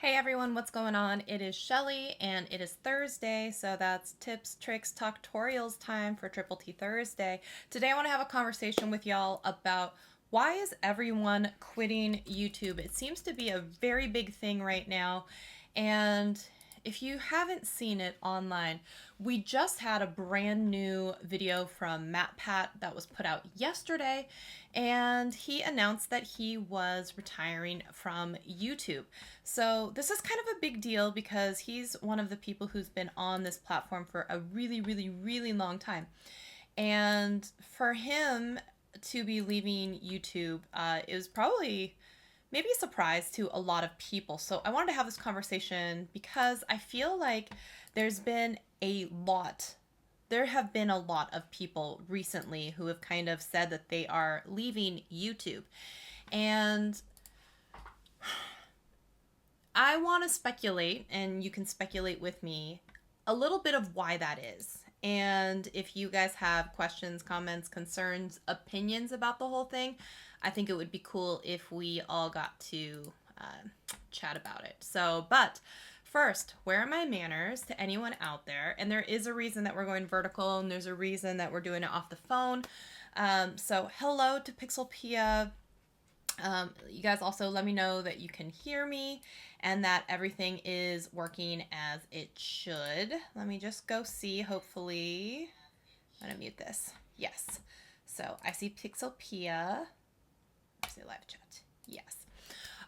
Hey everyone, what's going on? It is Shelly and it is Thursday, so that's tips, tricks, talktorials time for Triple T Thursday. Today I want to have a conversation with y'all about why is everyone quitting YouTube? It seems to be a very big thing right now, and if you haven't seen it online, we just had a brand new video from Matt Pat that was put out yesterday, and he announced that he was retiring from YouTube. So, this is kind of a big deal because he's one of the people who's been on this platform for a really, really, really long time. And for him to be leaving YouTube, it was probably maybe a surprise to a lot of people. So I wanted to have this conversation because I feel like there's been a lot, there have been a lot of people recently who have kind of said that they are leaving YouTube. And I want to speculate, and you can speculate with me, a little bit of why that is. And if you guys have questions, comments, concerns, opinions about the whole thing, I think it would be cool if we all got to chat about it. So, but first, where are my manners to anyone out there? And there is a reason that we're going vertical, and there's a reason that we're doing it off the phone. So, hello to Pixelpia. You guys also let me know that you can hear me and that everything is working as it should. Let me just go see, hopefully. I'm going to mute this. Yes. So I see Pixelpia. I see live chat. Yes.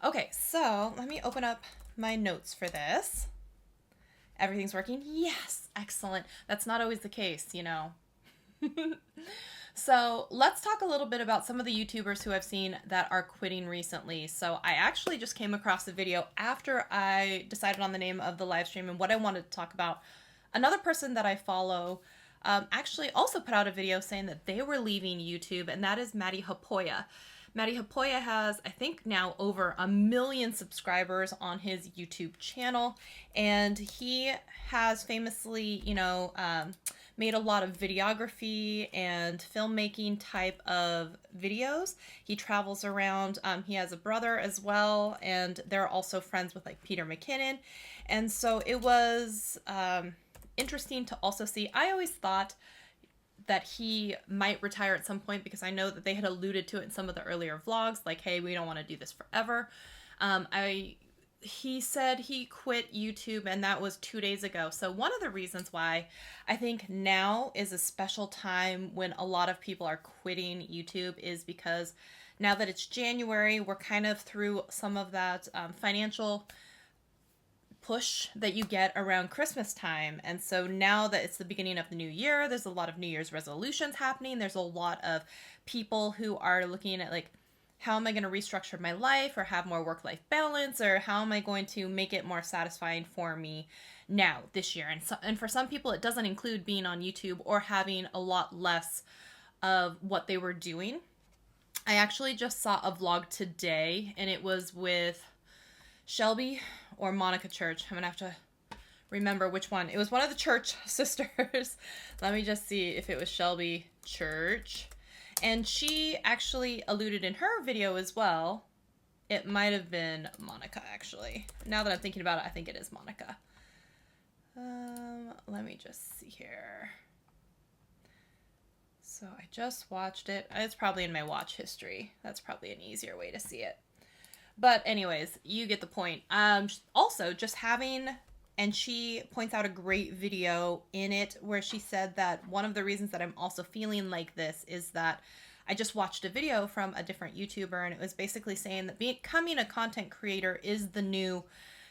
Okay, so let me open up my notes for this. Everything's working? Yes. Excellent. That's not always the case, you know. So let's talk a little bit about some of the YouTubers who I've seen that are quitting recently. So I actually just came across a video after I decided on the name of the live stream and what I wanted to talk about. Another person that I follow actually also put out a video saying that they were leaving YouTube, and that is Maddie Hapoya. Maddie Hapoya has, I think, now over 1 million subscribers on his YouTube channel, and he has famously, made a lot of videography and filmmaking type of videos. He travels around. He has a brother as well, and they're also friends with like Peter McKinnon. And so it was interesting to also see. I always thought that he might retire at some point because I know that they had alluded to it in some of the earlier vlogs, like, hey, we don't want to do this forever. He said he quit YouTube, and that was 2 days ago. So one of the reasons why I think now is a special time when a lot of people are quitting YouTube is because now that it's January, we're kind of through some of that financial push that you get around Christmas time. And so now that it's the beginning of the new year, there's a lot of New Year's resolutions happening. There's a lot of people who are looking at like, how am I going to restructure my life or have more work-life balance, or how am I going to make it more satisfying for me now this year? And for some people, it doesn't include being on YouTube or having a lot less of what they were doing. I actually just saw a vlog today, and it was with Shelby or Monica Church. I'm going to have to remember which one. It was one of the Church sisters. Let me just see if it was Shelby Church. And she actually alluded in her video as well. It might have been Monica, actually. Now that I'm thinking about it, I think it is Monica. Let me just see here. So I just watched it. It's probably in my watch history. That's probably an easier way to see it. But anyways, you get the point. Also, just having... And she points out a great video in it where she said that one of the reasons that I'm also feeling like this is that I just watched a video from a different YouTuber, and it was basically saying that becoming a content creator is the new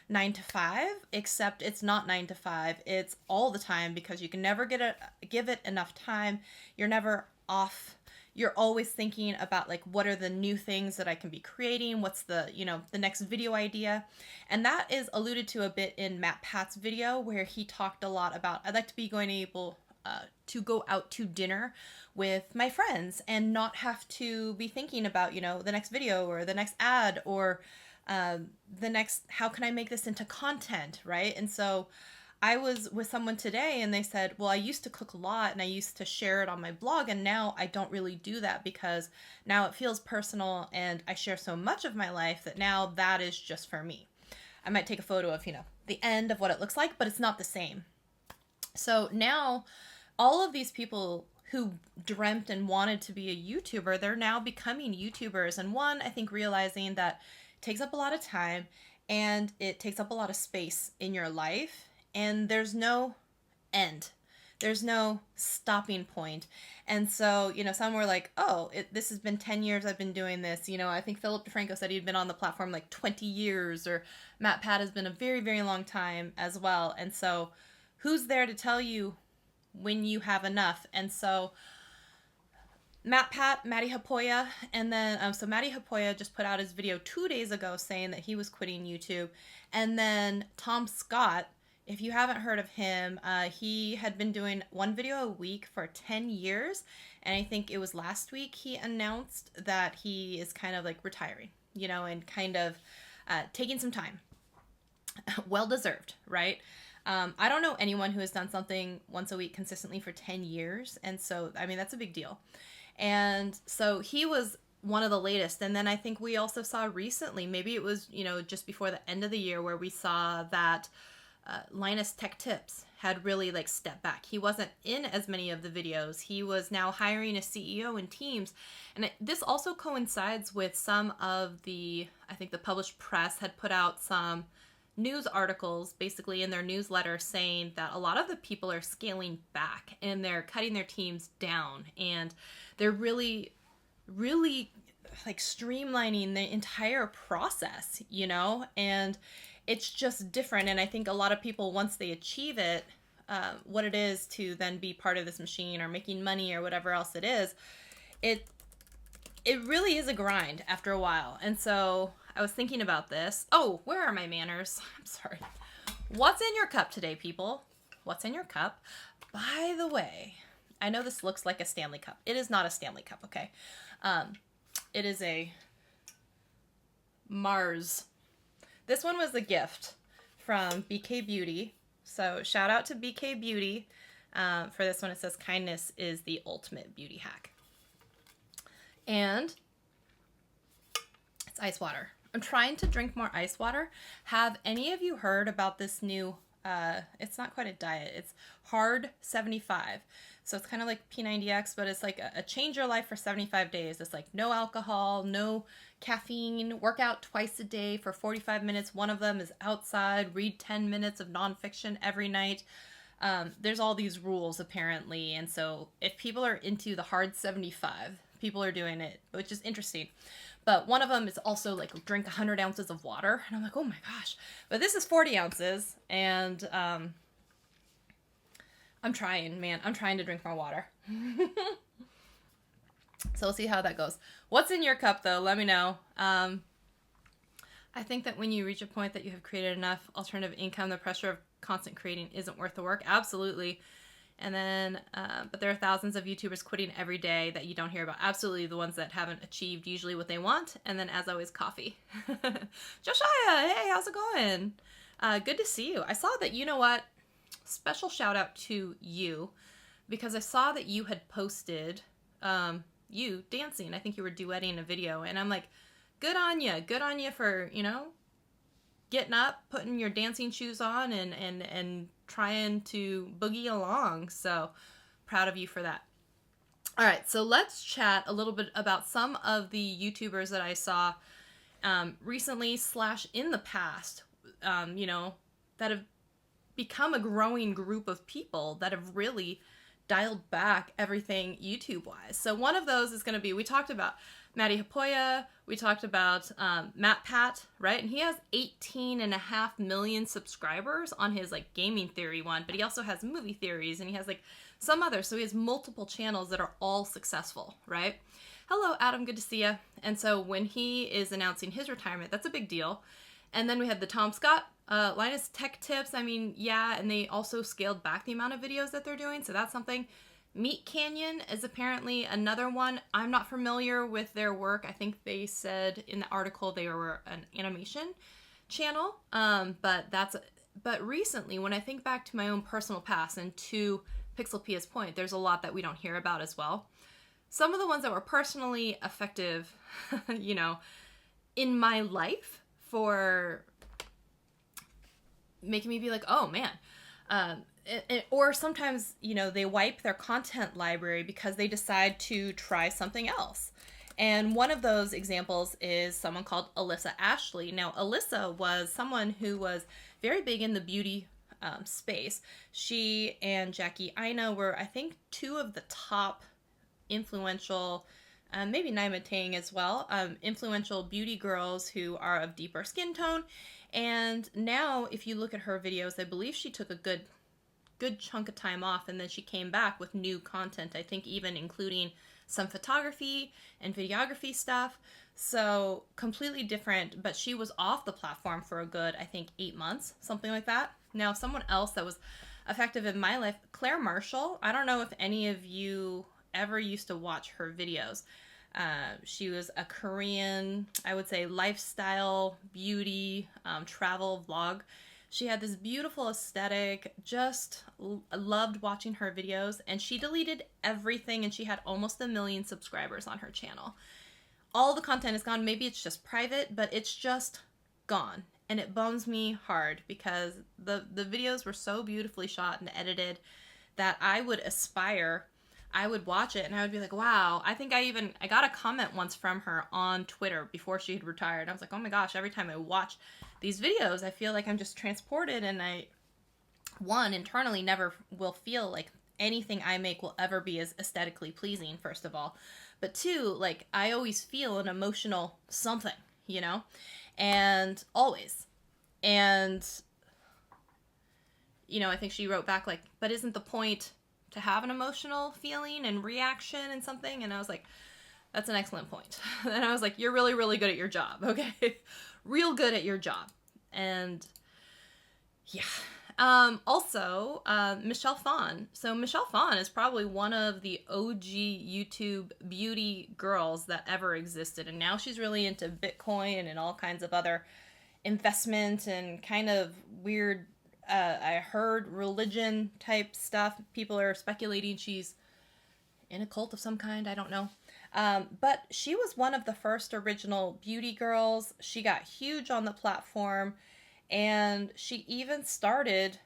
9 to 5, except it's not 9 to 5. It's all the time because you can never give it enough time. You're never off. You're always thinking about like, what are the new things that I can be creating? What's the next video idea? And that is alluded to a bit in Matt Pat's video where he talked a lot about, I'd like to be able to go out to dinner with my friends and not have to be thinking about, the next video or the next ad or the next, how can I make this into content, right? And so I was with someone today and they said, well, I used to cook a lot and I used to share it on my blog, and now I don't really do that because now it feels personal and I share so much of my life that now that is just for me. I might take a photo of, the end of what it looks like, but it's not the same. So now all of these people who dreamt and wanted to be a YouTuber, they're now becoming YouTubers. And one, I think realizing that it takes up a lot of time and it takes up a lot of space in your life, and there's no end. There's no stopping point. And so, some were like, oh, this has been 10 years I've been doing this. I think Philip DeFranco said he'd been on the platform like 20 years, or Matt Pat has been a very, very long time as well. And so who's there to tell you when you have enough? And so Matty Hapoya, and then, so Matty Hapoya just put out his video 2 days ago saying that he was quitting YouTube. And then Tom Scott, if you haven't heard of him, he had been doing one video a week for 10 years. And I think it was last week he announced that he is kind of like retiring, and kind of taking some time. Well deserved, right? I don't know anyone who has done something once a week consistently for 10 years. And so, that's a big deal. And so he was one of the latest. And then I think we also saw recently, maybe it was, just before the end of the year, where we saw that Linus Tech Tips had really stepped back. He wasn't in as many of the videos. He was now hiring a CEO and teams. And this also coincides with some of I think the published press had put out some news articles basically in their newsletter saying that a lot of the people are scaling back and they're cutting their teams down, and they're really streamlining the entire process, and it's just different. And I think a lot of people, once they achieve it, what it is to then be part of this machine or making money or whatever else it is, it really is a grind after a while. And so I was thinking about this. Oh, where are my manners? I'm sorry. What's in your cup today, people? What's in your cup? By the way, I know this looks like a Stanley Cup. It is not a Stanley Cup, okay? It is a Mars. This one was a gift from BK Beauty. So shout out to BK Beauty. For this one, it says kindness is the ultimate beauty hack. And it's ice water. I'm trying to drink more ice water. Have any of you heard about this new, it's not quite a diet, it's Hard 75. So it's kind of like P90X, but it's like a change your life for 75 days. It's like no alcohol, no caffeine, work out twice a day for 45 minutes. One of them is outside, read 10 minutes of nonfiction every night. There's all these rules apparently. And so if people are into the Hard 75, people are doing it, which is interesting. But one of them is also like drink 100 ounces of water. And I'm like, oh my gosh. But this is 40 ounces. And I'm trying, man. I'm trying to drink more water. So we'll see how that goes. What's in your cup, though? Let me know. I think that when you reach a point that you have created enough alternative income, the pressure of constant creating isn't worth the work. Absolutely. And then, but there are thousands of YouTubers quitting every day that you don't hear about. Absolutely, the ones that haven't achieved usually what they want. And then, as always, coffee. Josiah, hey, how's it going? Good to see you. I saw that, you know what? Special shout out to you, because I saw that you had posted you dancing. I think you were duetting a video, and I'm like, good on you. Good on you for, getting up, putting your dancing shoes on, and trying to boogie along. So proud of you for that. All right, so let's chat a little bit about some of the YouTubers that I saw recently / in the past, that have become a growing group of people that have really dialed back everything YouTube-wise. So one of those is going to be, we talked about Matty Hapoya, we talked about Matt Pat, right? And he has 18.5 million subscribers on his gaming theory one, but he also has movie theories, and he has some others. So he has multiple channels that are all successful, right? Hello, Adam, good to see you. And so when he is announcing his retirement, that's a big deal. And then we had the Tom Scott, Linus Tech Tips. Yeah, and they also scaled back the amount of videos that they're doing, so that's something. Meat Canyon is apparently another one. I'm not familiar with their work. I think they said in the article they were an animation channel, but recently, when I think back to my own personal past and to Pixel Pia's point, there's a lot that we don't hear about as well. Some of the ones that were personally effective, in my life for making me be like, oh man. Or sometimes, you know, they wipe their content library because they decide to try something else. And one of those examples is someone called Alyssa Ashley. Now, Alyssa was someone who was very big in the beauty space. She and Jackie Aina were, I think, two of the top influential, maybe Naima Ting as well, influential beauty girls who are of deeper skin tone. And now, if you look at her videos, I believe she took a good chunk of time off, and then she came back with new content, I think even including some photography and videography stuff. So completely different, but she was off the platform for a good, I think, 8 months, something like that. Now, someone else that was effective in my life, Claire Marshall. I don't know if any of you ever used to watch her videos. She was a Korean, I would say, lifestyle, beauty, travel vlog. She had this beautiful aesthetic, just loved watching her videos, and she deleted everything, and she had almost 1 million subscribers on her channel. All the content is gone. Maybe it's just private, but it's just gone. And it bums me hard because the videos were so beautifully shot and edited that I would aspire, I would watch it and I would be like, wow. I think I got a comment once from her on Twitter before she had retired. I was like, oh my gosh, every time I watch these videos, I feel like I'm just transported, and I, one, internally never will feel like anything I make will ever be as aesthetically pleasing, first of all. But two, like, I always feel an emotional something, you know? And always. And, you know, I think she wrote back like, but isn't the point to have an emotional feeling and reaction and something? And I was like, that's an excellent point. And I was like, you're really, really good at your job, okay? Real good at your job. And yeah. Also, Michelle Phan. So Michelle Phan is probably one of the OG YouTube beauty girls that ever existed. And now she's really into Bitcoin and all kinds of other investment and kind of weird, I heard religion type stuff. People are speculating she's in a cult of some kind. I don't know. But she was one of the first original beauty girls. She got huge on the platform, and she even started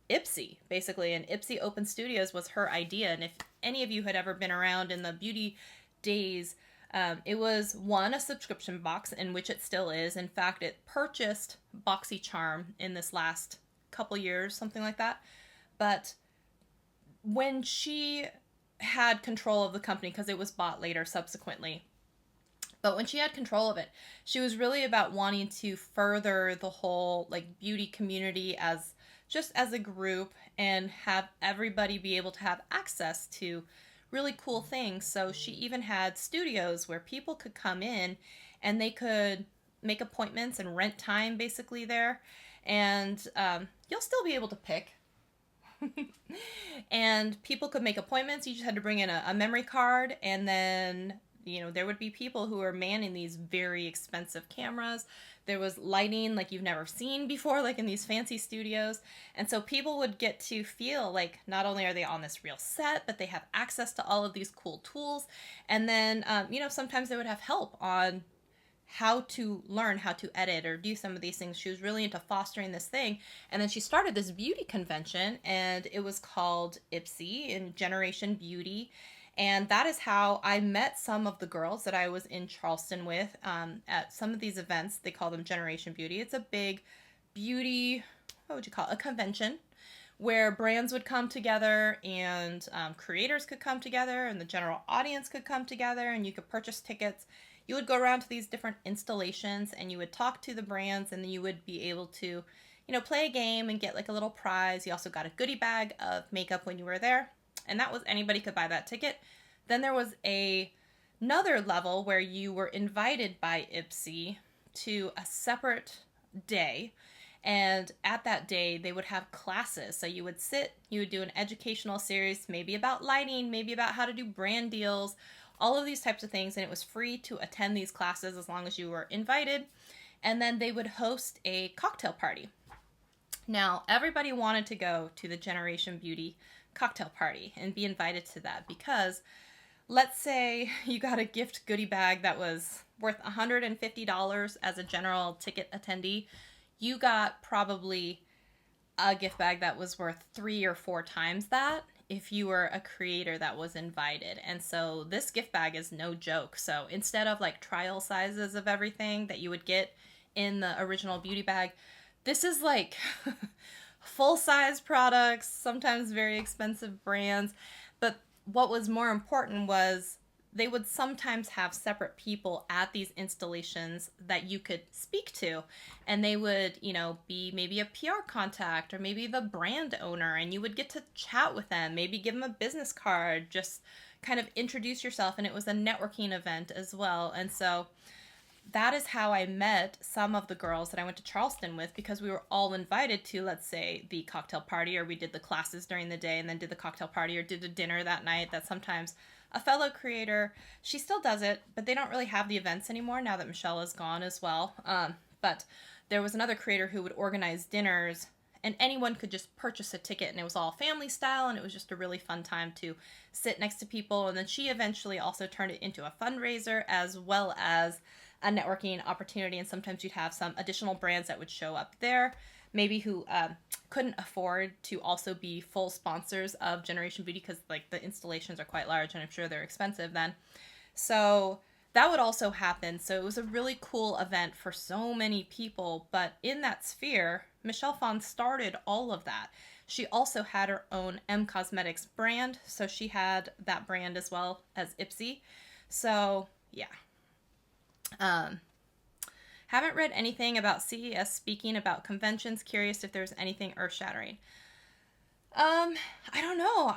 Ipsy, basically, and Ipsy Open Studios was her idea. And if any of you had ever been around in the beauty days, it was, one, a subscription box, in which it still is. In fact, it purchased BoxyCharm in this last couple years, something like that. But when she had control of the company, because it was bought later subsequently, but when she had control of it, she was really about wanting to further the whole like beauty community as just as a group and have everybody be able to have access to really cool things. So she even had studios where people could come in and they could make appointments and rent time basically there. And you'll still be able to pick. And people could make appointments. You just had to bring in a memory card, and then, you know, there would be people who were manning these very expensive cameras. There was lighting like you've never seen before, like in these fancy studios. And so people would get to feel like not only are they on this real set, but they have access to all of these cool tools. And then, you know, sometimes they would have help on how to learn how to edit or do some of these things. She was really into fostering this thing. And then she started this beauty convention, and it was called Ipsy in Generation Beauty. And that is how I met some of the girls that I was in Charleston with at some of these events. They call them Generation Beauty. It's a big beauty, what would you call it, a convention where brands would come together and creators could come together and the general audience could come together, and you could purchase tickets. You would go around to these different installations and you would talk to the brands, and then you would be able to, you know, play a game and get like a little prize. You also got a goodie bag of makeup when you were there. And that was, anybody could buy that ticket. Then there was another level where you were invited by Ipsy to a separate day. And at that day, they would have classes. So you would sit, you would do an educational series, maybe about lighting, maybe about how to do brand deals, all of these types of things. And it was free to attend these classes as long as you were invited. And then they would host a cocktail party. Now, everybody wanted to go to the Generation Beauty cocktail party and be invited to that, because let's say you got a gift goodie bag that was worth $150 as a general ticket attendee. You got probably a gift bag that was worth 3 or 4 times that if you were a creator that was invited. And so this gift bag is no joke. So instead of like trial sizes of everything that you would get in the original beauty bag, this is like full-size products, sometimes very expensive brands. But what was more important was they would sometimes have separate people at these installations that you could speak to. And they would, you know, be maybe a PR contact or maybe the brand owner, and you would get to chat with them, maybe give them a business card, just kind of introduce yourself. And it was a networking event as well. And so that is how I met some of the girls that I went to Charleston with, because we were all invited to, let's say, the cocktail party, or we did the classes during the day and then did the cocktail party, or did a dinner that night. That sometimes a fellow creator, she still does it, but they don't really have the events anymore now that Michelle is gone as well. But there was another creator who would organize dinners, and anyone could just purchase a ticket, and it was all family style, and it was just a really fun time to sit next to people. And then she eventually also turned it into a fundraiser as well as a networking opportunity, and sometimes you'd have some additional brands that would show up there, maybe who couldn't afford to also be full sponsors of Generation Beauty, because like the installations are quite large and I'm sure they're expensive then. So that would also happen. So it was a really cool event for so many people. But in that sphere, Michelle Phan started all of that. She also had her own M Cosmetics brand, so she had that brand as well as Ipsy. So yeah. Haven't read anything about CES speaking about conventions. Curious if there's anything earth-shattering. I don't know.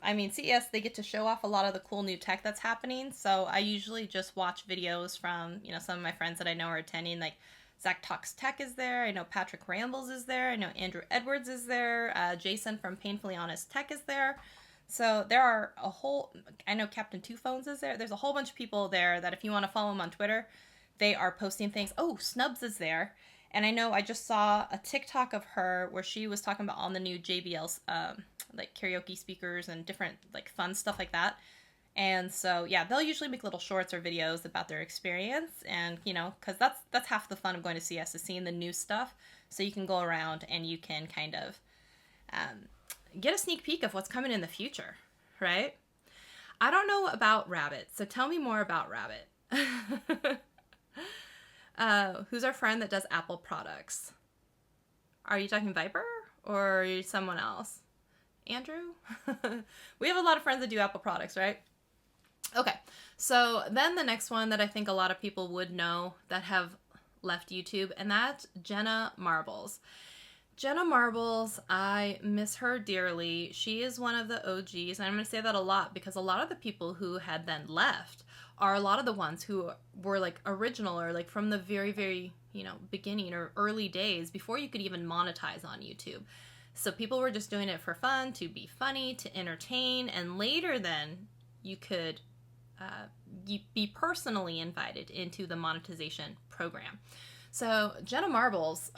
I mean, CES, they get to show off a lot of the cool new tech that's happening. So I usually just watch videos from, you know, some of my friends that I know are attending. Like Zach Talks Tech is there. I know Patrick Rambles is there. I know Andrew Edwards is there. Jason from Painfully Honest Tech is there. So there are a whole, I know Captain Two Phones is there. There's a whole bunch of people there that if you want to follow them on Twitter, they are posting things. Oh, Snubs is there. And I know I just saw a TikTok of her where she was talking about all the new JBL's like karaoke speakers and different like fun stuff like that. And so, yeah, they'll usually make little shorts or videos about their experience. And, you know, because that's half the fun of going to CS, is seeing the new stuff. So you can go around and you can kind of get a sneak peek of what's coming in the future, right? I don't know about Rabbit, so tell me more about Rabbit. Who's our friend that does Apple products? Are you talking Viper or are you someone else? Andrew? We have a lot of friends that do Apple products, right? Okay, so then the next one that I think a lot of people would know that have left YouTube, and that's Jenna Marbles. Jenna Marbles, I miss her dearly. She is one of the OGs, and I'm going to say that a lot because a lot of the people who had then left are a lot of the ones who were like original or like from the very, very, you know, beginning or early days before you could even monetize on YouTube. So people were just doing it for fun, to be funny, to entertain, and later then you could be personally invited into the monetization program. So Jenna Marbles,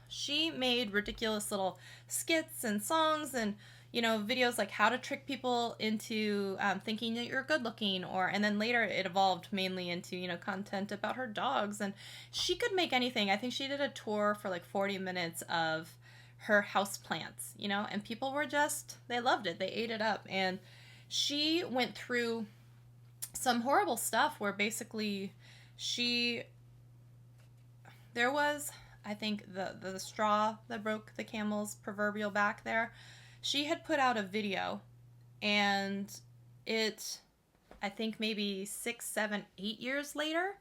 she made ridiculous little skits and songs and, you know, videos like how to trick people into thinking that you're good looking, and then later it evolved mainly into, you know, content about her dogs, and she could make anything. I think she did a tour for like 40 minutes of her house plants, you know, and people were just, they loved it. They ate it up. And she went through some horrible stuff where basically there was, I think, the straw that broke the camel's proverbial back there. She had put out a video, and it, I think maybe 6, 7, 8 years later,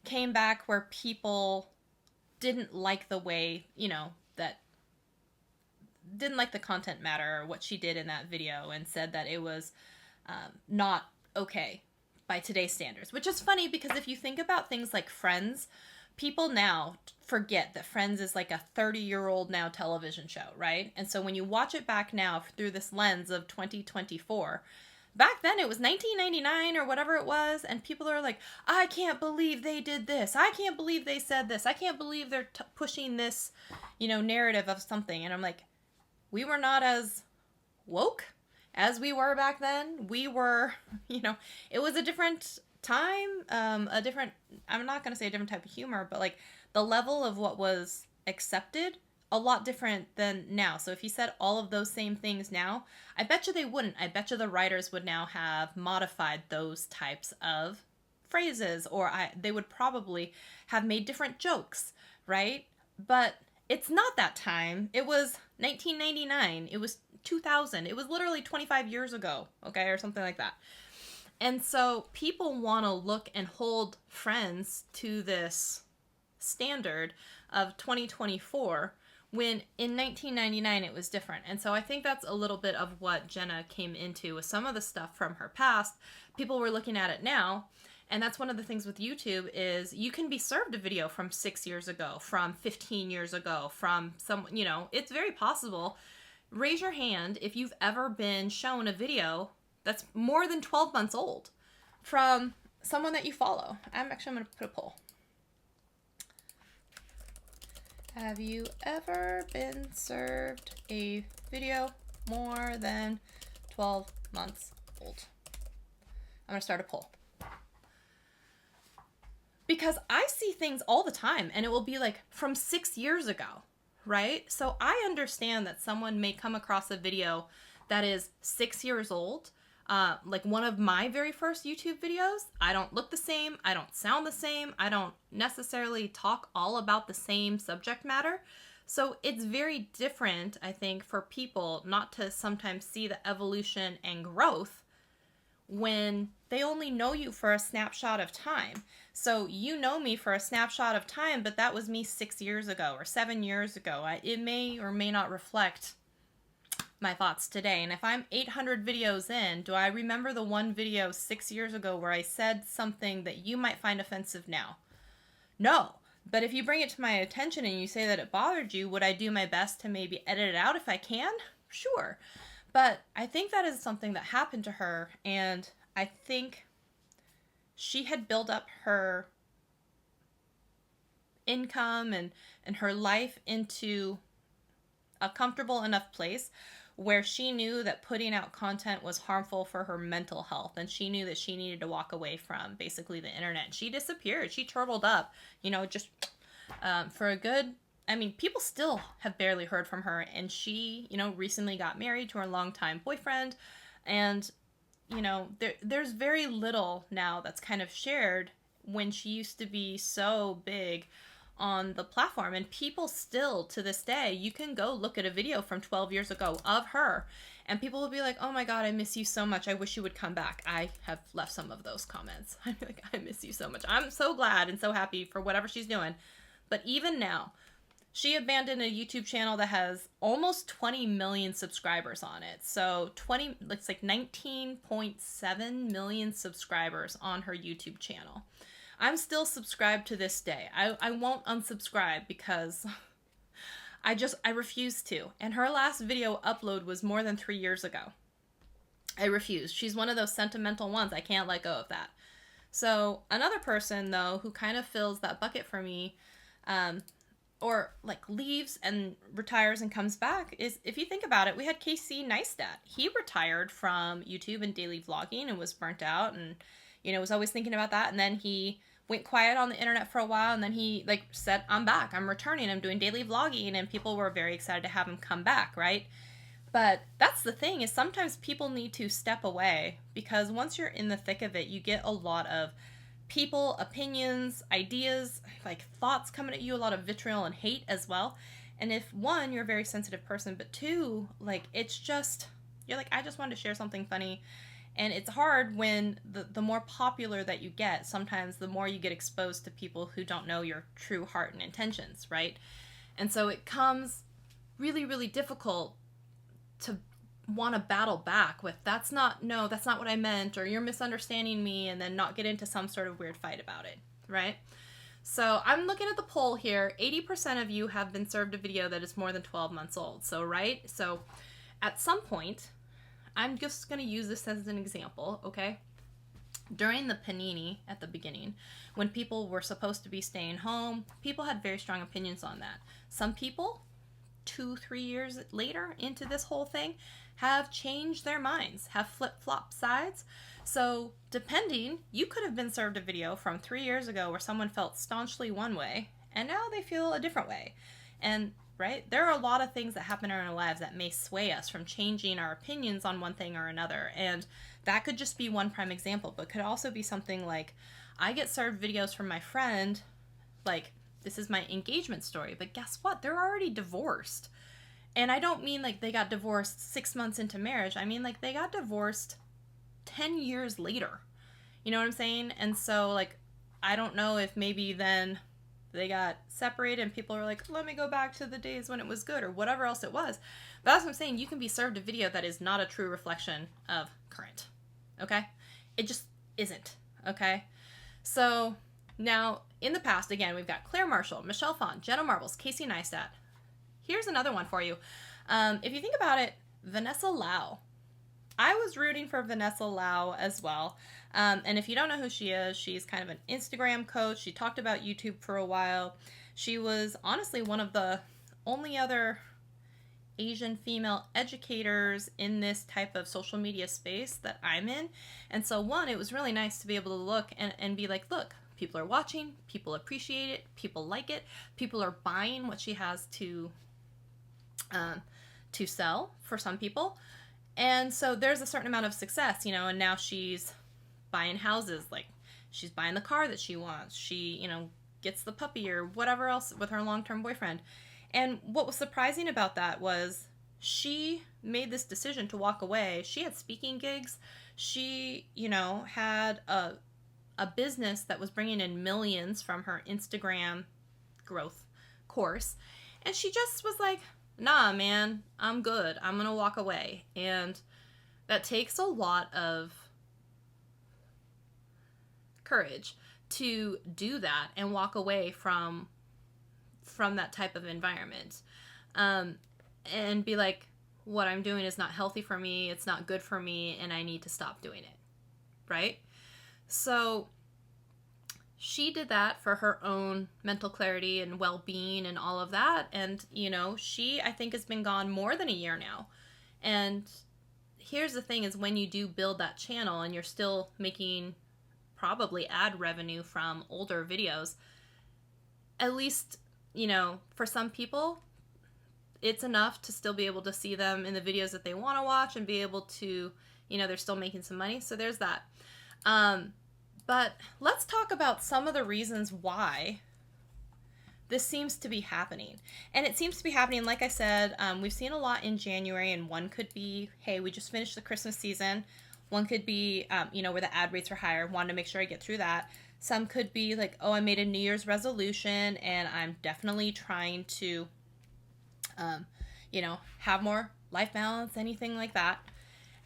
came back where people didn't like the way, you know, that didn't like the content matter or what she did in that video, and said that it was not okay by today's standards. Which is funny because if you think about things like Friends, people now forget that Friends is like a 30-year-old now television show, right? And so when you watch it back now through this lens of 2024, back then it was 1999 or whatever it was, and people are like, I can't believe they did this. I can't believe they said this. I can't believe they're pushing this, you know, narrative of something. And I'm like, we were not as woke as we were back then. We were, you know, it was a different time, a different, I'm not going to say a different type of humor, but like the level of what was accepted a lot different than now. So if you said all of those same things now, I bet you they wouldn't. I bet you the writers would now have modified those types of phrases, or they would probably have made different jokes, right? But it's not that time. It was 1999. It was 2000. It was literally 25 years ago, okay, or something like that. And so people want to look and hold Friends to this standard of 2024 when in 1999 it was different. And so I think that's a little bit of what Jenna came into with some of the stuff from her past. People were looking at it now, and that's one of the things with YouTube is you can be served a video from 6 years ago, from 15 years ago, from some, you know, it's very possible. Raise your hand if you've ever been shown a video that's more than 12 months old from someone that you follow. I'm going to put a poll. Have you ever been served a video more than 12 months old? I'm going to start a poll. Because I see things all the time, and it will be like from 6 years ago, right? So I understand that someone may come across a video that is 6 years old. Like one of my very first YouTube videos, I don't look the same, I don't sound the same, I don't necessarily talk all about the same subject matter. So it's very different, I think, for people not to sometimes see the evolution and growth when they only know you for a snapshot of time. So you know me for a snapshot of time, but that was me 6 years ago or 7 years ago. It may or may not reflect my thoughts today. And if I'm 800 videos in, do I remember the one video 6 years ago where I said something that you might find offensive now? No. But if you bring it to my attention and you say that it bothered you, would I do my best to maybe edit it out if I can? Sure. But I think that is something that happened to her, and I think she had built up her income and her life into a comfortable enough place where she knew that putting out content was harmful for her mental health, and she knew that she needed to walk away from basically the internet. She disappeared. She turtled up, you know, just for a good, I mean, people still have barely heard from her, and she, you know, recently got married to her longtime boyfriend, and, you know, there's very little now that's kind of shared when she used to be so big on the platform. And people still, to this day, you can go look at a video from 12 years ago of her, and people will be like, oh my god, I miss you so much, I wish you would come back. I have left some of those comments. I'm like, I miss you so much. I'm so glad and so happy for whatever she's doing. But even now, she abandoned a YouTube channel that has almost 20 million subscribers on it. So it's like 19.7 million subscribers on her YouTube channel. I'm still subscribed to this day. I won't unsubscribe because I refuse to. And her last video upload was more than 3 years ago. I refuse. She's one of those sentimental ones. I can't let go of that. So another person, though, who kind of fills that bucket for me, or like leaves and retires and comes back, is, if you think about it, we had Casey Neistat. He retired from YouTube and daily vlogging and was burnt out, and, you know, was always thinking about that. And then he went quiet on the internet for a while, and then he like said, I'm back, I'm returning, I'm doing daily vlogging, and people were very excited to have him come back, right? But that's the thing, is sometimes people need to step away, because once you're in the thick of it, you get a lot of people, opinions, ideas, like thoughts coming at you, a lot of vitriol and hate as well. And if one, you're a very sensitive person, but two, like, it's just, you're like, I just wanted to share something funny. And it's hard when the more popular that you get, sometimes the more you get exposed to people who don't know your true heart and intentions, right? And so it comes really, really difficult to want to battle back with, that's not what I meant, or you're misunderstanding me, and then not get into some sort of weird fight about it, right? So I'm looking at the poll here. 80% of you have been served a video that is more than 12 months old. So, right? So at some point, I'm just going to use this as an example, okay? During the panini at the beginning, when people were supposed to be staying home, people had very strong opinions on that. Some people, 2-3 years later into this whole thing, have changed their minds, have flip-flop sides. So depending, you could have been served a video from 3 years ago where someone felt staunchly one way, and now they feel a different way. And right? There are a lot of things that happen in our lives that may sway us from changing our opinions on one thing or another. And that could just be one prime example, but could also be something like, I get served videos from my friend, like, this is my engagement story, but guess what? They're already divorced. And I don't mean like they got divorced 6 months into marriage. I mean like they got divorced 10 years later. You know what I'm saying? And so, like, I don't know if maybe then they got separated and people were like, let me go back to the days when it was good or whatever else it was. But that's what I'm saying. You can be served a video that is not a true reflection of current. Okay? It just isn't. Okay? So now, in the past, again, we've got Claire Marshall, Michelle Phan, Jenna Marbles, Casey Neistat. Here's another one for you. If you think about it, Vanessa Lau. I was rooting for Vanessa Lau as well. And if you don't know who she is, she's kind of an Instagram coach. She talked about YouTube for a while. She was honestly one of the only other Asian female educators in this type of social media space that I'm in. And so, one, it was really nice to be able to look and be like, look, people are watching, people appreciate it, people like it, people are buying what she has to sell for some people. And so there's a certain amount of success, you know, and now she's buying houses, like she's buying the car that she wants. She, you know, gets the puppy or whatever else with her long-term boyfriend. And what was surprising about that was she made this decision to walk away. She had speaking gigs. She, you know, had a business that was bringing in millions from her Instagram growth course. And she just was like, nah, man, I'm good. I'm going to walk away. And that takes a lot of courage to do that and walk away from that type of environment. And be like, what I'm doing is not healthy for me. It's not good for me. And I need to stop doing it. Right? So she did that for her own mental clarity and well-being and all of that. And, you know, she, I think, has been gone more than a year now. And here's the thing is when you do build that channel and you're still making probably ad revenue from older videos, at least, you know, for some people, it's enough to still be able to see them in the videos that they want to watch and be able to, you know, they're still making some money. So there's that. But let's talk about some of the reasons why this seems to be happening. And it seems to be happening, like I said, we've seen a lot in January, and one could be, hey, we just finished the Christmas season. One could be, you know, where the ad rates are higher. Wanted to make sure I get through that. Some could be like, oh, I made a New Year's resolution, and I'm definitely trying to, you know, have more life balance, anything like that.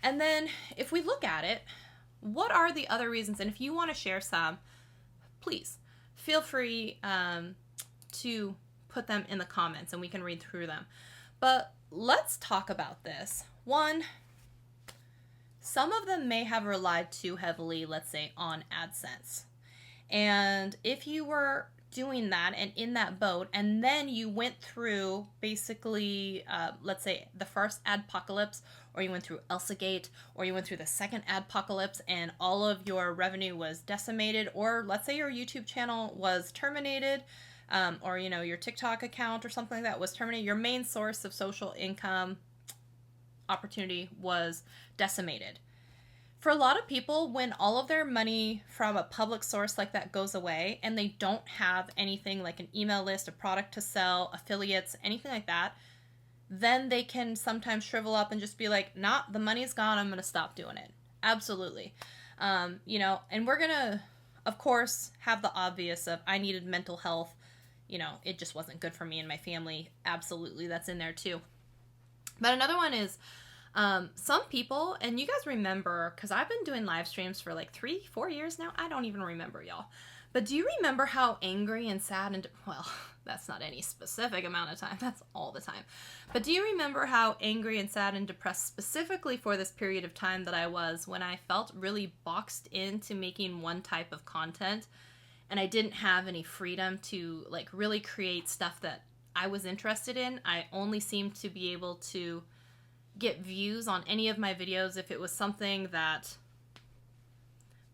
And then if we look at it, what are the other reasons? And if you want to share some, please feel free to put them in the comments and we can read through them. But let's talk about this. One, some of them may have relied too heavily, let's say, on AdSense. And if you were doing that and in that boat, and then you went through basically, let's say, the first adpocalypse, or you went through ElsaGate, or you went through the second adpocalypse, and all of your revenue was decimated, or let's say your YouTube channel was terminated, or, you know, your TikTok account or something like that was terminated, your main source of social income opportunity was decimated. For a lot of people, when all of their money from a public source like that goes away and they don't have anything like an email list, a product to sell, affiliates, anything like that, then they can sometimes shrivel up and just be like, nah, the money's gone, I'm going to stop doing it. Absolutely. You know, and we're going to, of course, have the obvious of I needed mental health. You know, it just wasn't good for me and my family. Absolutely, that's in there too. But another one is some people, and you guys remember, because I've been doing live streams for like 3-4 years now. I don't even remember, y'all. But do you remember how angry and sad and, well, that's not any specific amount of time. That's all the time. But do you remember how angry and sad and depressed specifically for this period of time that I was when I felt really boxed into making one type of content and I didn't have any freedom to like really create stuff that I was interested in? I only seemed to be able to get views on any of my videos if it was something that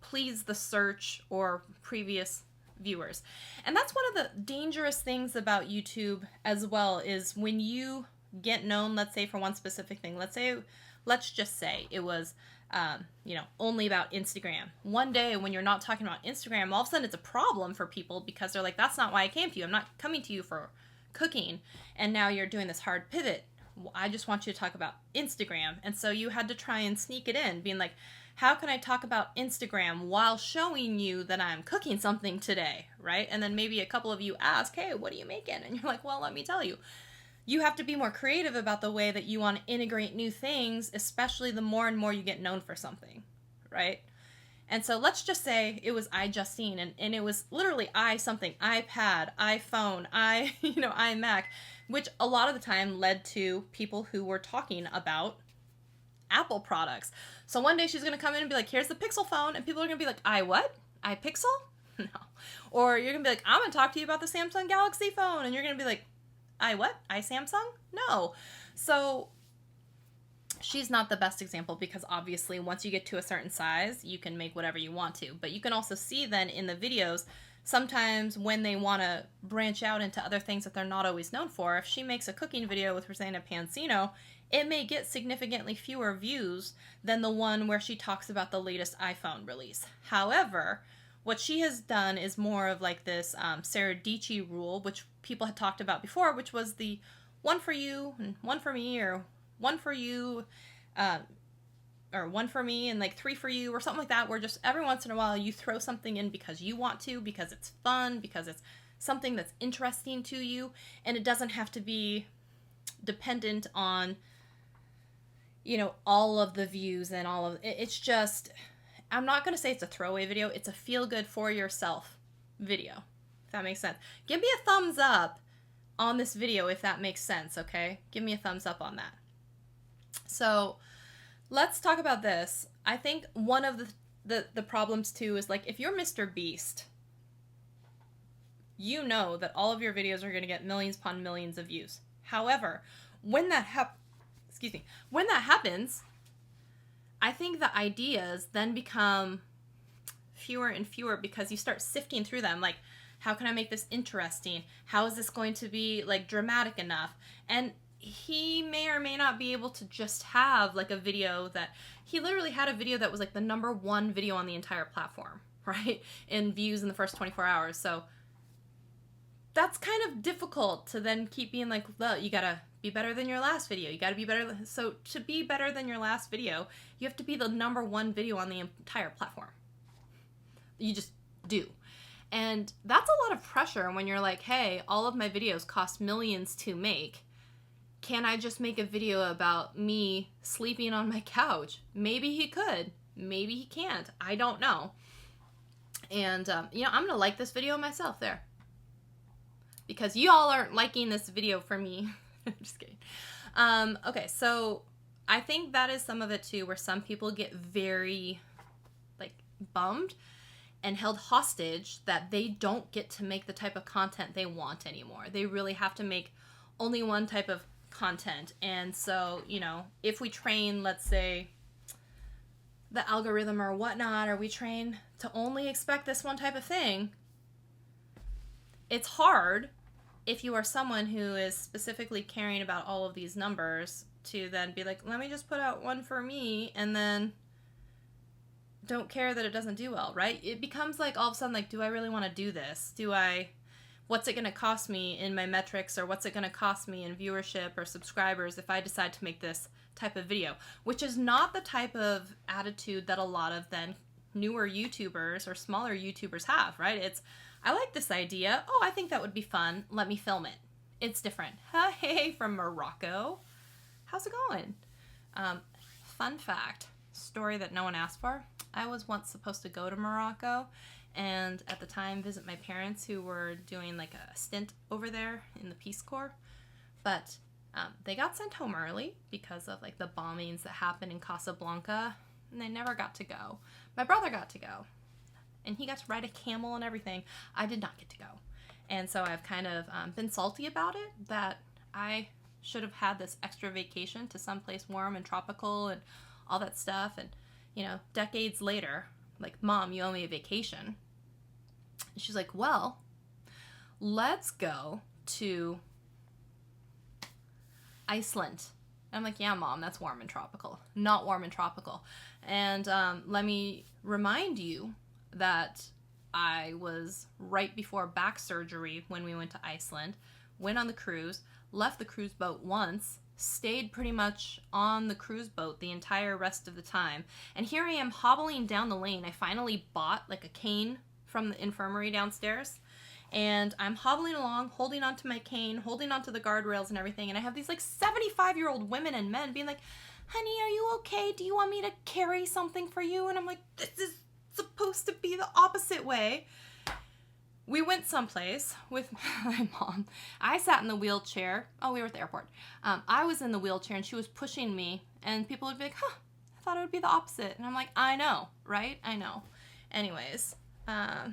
pleased the search or previous viewers. And that's one of the dangerous things about YouTube as well, is when you get known, let's say for one specific thing, let's just say it was, only about Instagram. One day when you're not talking about Instagram, all of a sudden it's a problem for people because they're like, that's not why I came to you. I'm not coming to you for cooking. And now you're doing this hard pivot. I just want you to talk about Instagram. And so you had to try and sneak it in, being like, how can I talk about Instagram while showing you that I'm cooking something today, right? And then maybe a couple of you ask, hey, what are you making? And you're like, well, let me tell you. You have to be more creative about the way that you want to integrate new things, especially the more and more you get known for something, right? And so let's just say it was iJustine, and it was literally something, iPad, iPhone, iMac, which a lot of the time led to people who were talking about Apple products. So one day she's going to come in and be like, here's the Pixel phone, and people are going to be like, what? iPixel? No. Or you're going to be like, I'm going to talk to you about the Samsung Galaxy phone, and you're going to be like, what? Samsung? No. So she's not the best example because obviously once you get to a certain size, you can make whatever you want to. But you can also see then in the videos, sometimes when they want to branch out into other things that they're not always known for, if she makes a cooking video with Rosanna Pansino, it may get significantly fewer views than the one where she talks about the latest iPhone release. However, what she has done is more of like this Sarah Dietschy rule, which people had talked about before, which was the one for you and one for me, or one for you, or one for me and like three for you, or something like that, where just every once in a while you throw something in because you want to, because it's fun, because it's something that's interesting to you, and it doesn't have to be dependent on, all of the views and all of it. It's just, I'm not going to say it's a throwaway video. It's a feel good for yourself video, if that makes sense. Give me a thumbs up on this video if that makes sense, okay? Give me a thumbs up on that. So let's talk about this. I think one of the problems too is like, if you're Mr. Beast, you know that all of your videos are going to get millions upon millions of views. However, when that happens, I think the ideas then become fewer and fewer because you start sifting through them. Like, how can I make this interesting? How is this going to be like dramatic enough? And he may or may not be able to just have like a video that he literally had a video that was like the #1 video on the entire platform, right? In views in the first 24 hours. So that's kind of difficult to then keep being like, well, you gotta be better than your last video. You gotta be better. So to be better than your last video, you have to be the #1 video on the entire platform. You just do. And that's a lot of pressure when you're like, hey, all of my videos cost millions to make. Can I just make a video about me sleeping on my couch? Maybe he could. Maybe he can't. I don't know. And, I'm going to like this video myself there. Because y'all aren't liking this video for me. Just kidding. Okay, so I think that is some of it too, where some people get very, bummed and held hostage that they don't get to make the type of content they want anymore. They really have to make only one type of content. And so, if we train, let's say, the algorithm or whatnot, or we train to only expect this one type of thing, it's hard if you are someone who is specifically caring about all of these numbers to then be like, let me just put out one for me, and then don't care that it doesn't do well, right? It becomes like all of a sudden, like, do I really want to do this? What's it going to cost me in my metrics, or what's it going to cost me in viewership or subscribers if I decide to make this type of video? Which is not the type of attitude that a lot of then newer YouTubers or smaller YouTubers have, right? It's, I like this idea. Oh, I think that would be fun. Let me film it. It's different. Hey, from Morocco. How's it going? Fun fact, story that no one asked for. I was once supposed to go to Morocco and at the time visit my parents who were doing like a stint over there in the Peace Corps. But they got sent home early because of like the bombings that happened in Casablanca, and they never got to go. My brother got to go, and he got to ride a camel and everything. I did not get to go. And so I've kind of been salty about it, that I should have had this extra vacation to someplace warm and tropical and all that stuff. And, decades later, like, Mom, you owe me a vacation. She's like, well, let's go to Iceland. I'm like, yeah, Mom, that's warm and tropical. Not warm and tropical. And let me remind you that I was right before back surgery when we went to Iceland, went on the cruise, left the cruise boat once, stayed pretty much on the cruise boat the entire rest of the time. And here I am hobbling down the lane. I finally bought like a cane from the infirmary downstairs. And I'm hobbling along, holding onto my cane, holding onto the guardrails and everything. And I have these like 75-year-old women and men being like, honey, are you okay? Do you want me to carry something for you? And I'm like, this is supposed to be the opposite way. We went someplace with my mom. I sat in the wheelchair. Oh, we were at the airport. I was in the wheelchair and she was pushing me. And people would be like, huh, I thought it would be the opposite. And I'm like, I know, right? I know. Anyways, hey,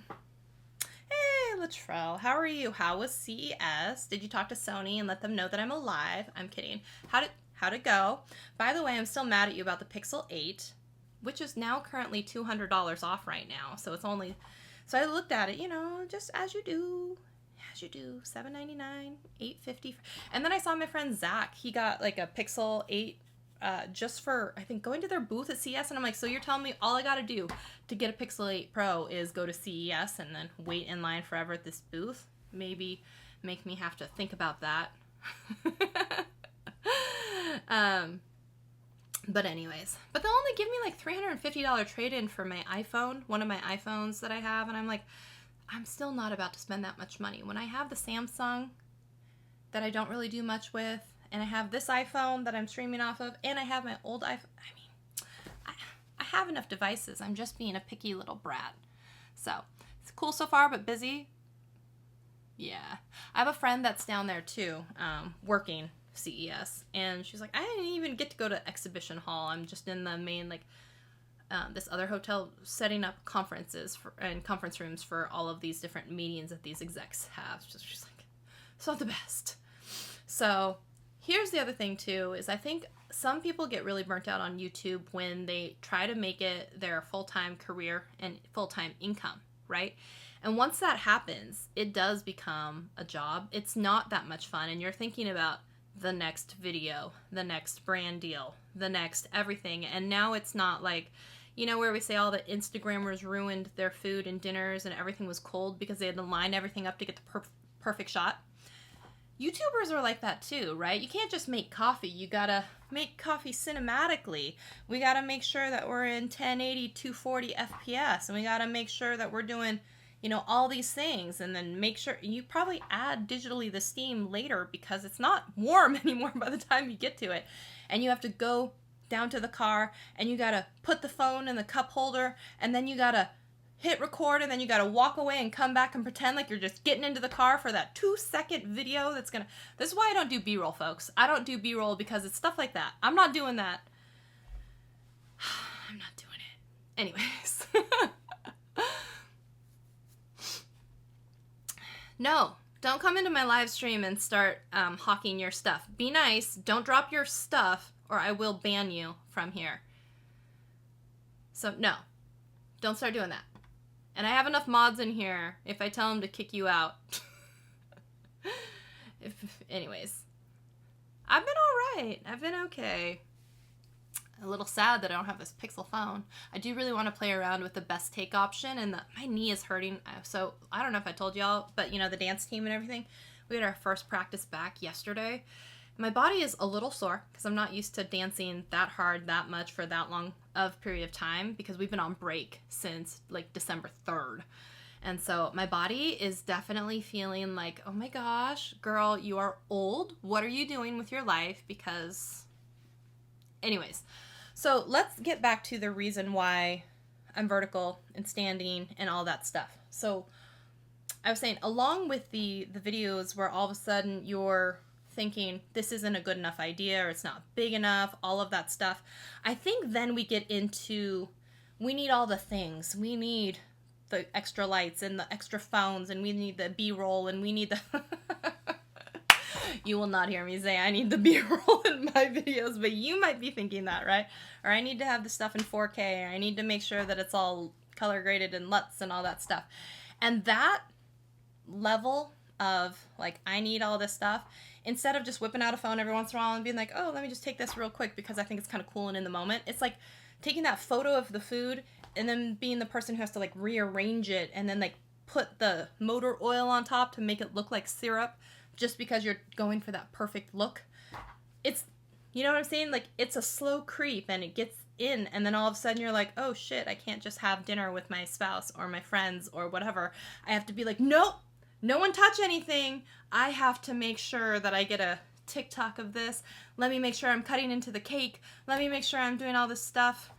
Latrell, how are you? How was CES? Did you talk to Sony and let them know that I'm alive? I'm kidding. How'd it go? By the way, I'm still mad at you about the Pixel 8, which is now currently $200 off right now. So it's only, so I looked at it, you know, just as you do, $7.99, $8.50. And then I saw my friend Zach. He got like a Pixel 8 just for, I think, going to their booth at CES. And I'm like, so you're telling me all I got to do to get a Pixel 8 Pro is go to CES and then wait in line forever at this booth? Maybe make me have to think about that. But anyways, but they'll only give me like $350 trade-in for my iPhone, one of my iPhones that I have. And I'm like, I'm still not about to spend that much money. When I have the Samsung that I don't really do much with, and I have this iPhone that I'm streaming off of, and I have my old iPhone. I mean, I have enough devices. I'm just being a picky little brat. So, it's cool so far, but busy. Yeah. I have a friend that's down there, too, working CES. And she's like, I didn't even get to go to Exhibition Hall. I'm just in the main, like, this other hotel setting up conferences and conference rooms for all of these different meetings that these execs have. She's like, it's not the best. So... here's the other thing, too, is I think some people get really burnt out on YouTube when they try to make it their full-time career and full-time income, right? And once that happens, it does become a job. It's not that much fun, and you're thinking about the next video, the next brand deal, the next everything, and now it's not like, you know, where we say all the Instagrammers ruined their food and dinners and everything was cold because they had to line everything up to get the perfect shot. YouTubers are like that too, right? You can't just make coffee. You gotta make coffee cinematically. We gotta make sure that we're in 1080, 240 FPS, and we gotta make sure that we're doing, you know, all these things, and then make sure you probably add digitally the steam later because it's not warm anymore by the time you get to it. And you have to go down to the car, and you gotta put the phone in the cup holder, and then you gotta hit record, and then you gotta walk away and come back and pretend like you're just getting into the car for that 2-second video that's gonna... This is why I don't do B-roll, folks. I don't do B-roll because it's stuff like that. I'm not doing that. I'm not doing it. Anyways. No, don't come into my live stream and start hawking your stuff. Be nice. Don't drop your stuff, or I will ban you from here. So, no. Don't start doing that. And I have enough mods in here if I tell them to kick you out. Anyways. I've been alright. I've been okay. A little sad that I don't have this Pixel phone. I do really want to play around with the best take option, and my knee is hurting. So, I don't know if I told y'all, but, you know, the dance team and everything, we had our first practice back yesterday. My body is a little sore because I'm not used to dancing that hard, that much for that long of period of time because we've been on break since like December 3rd. And so my body is definitely feeling like, oh my gosh, girl, you are old. What are you doing with your life? Because anyways, so let's get back to the reason why I'm vertical and standing and all that stuff. So I was saying, along with the videos where all of a sudden you're thinking this isn't a good enough idea or it's not big enough, all of that stuff, I think then we get into, we need all the things. We need the extra lights and the extra phones, and we need the B-roll, and we need the... You will not hear me say I need the B-roll in my videos, but you might be thinking that, right? Or I need to have the stuff in 4K, or I need to make sure that it's all color graded and LUTs and all that stuff. And that level of like, I need all this stuff, instead of just whipping out a phone every once in a while and being like, oh, let me just take this real quick because I think it's kind of cool and in the moment. It's like taking that photo of the food and then being the person who has to like rearrange it and then like put the motor oil on top to make it look like syrup just because you're going for that perfect look. It's, you know what I'm saying? Like, it's a slow creep and it gets in, and then all of a sudden you're like, oh shit, I can't just have dinner with my spouse or my friends or whatever. I have to be like, nope, no one touch anything. I have to make sure that I get a TikTok of this. Let me make sure I'm cutting into the cake. Let me make sure I'm doing all this stuff.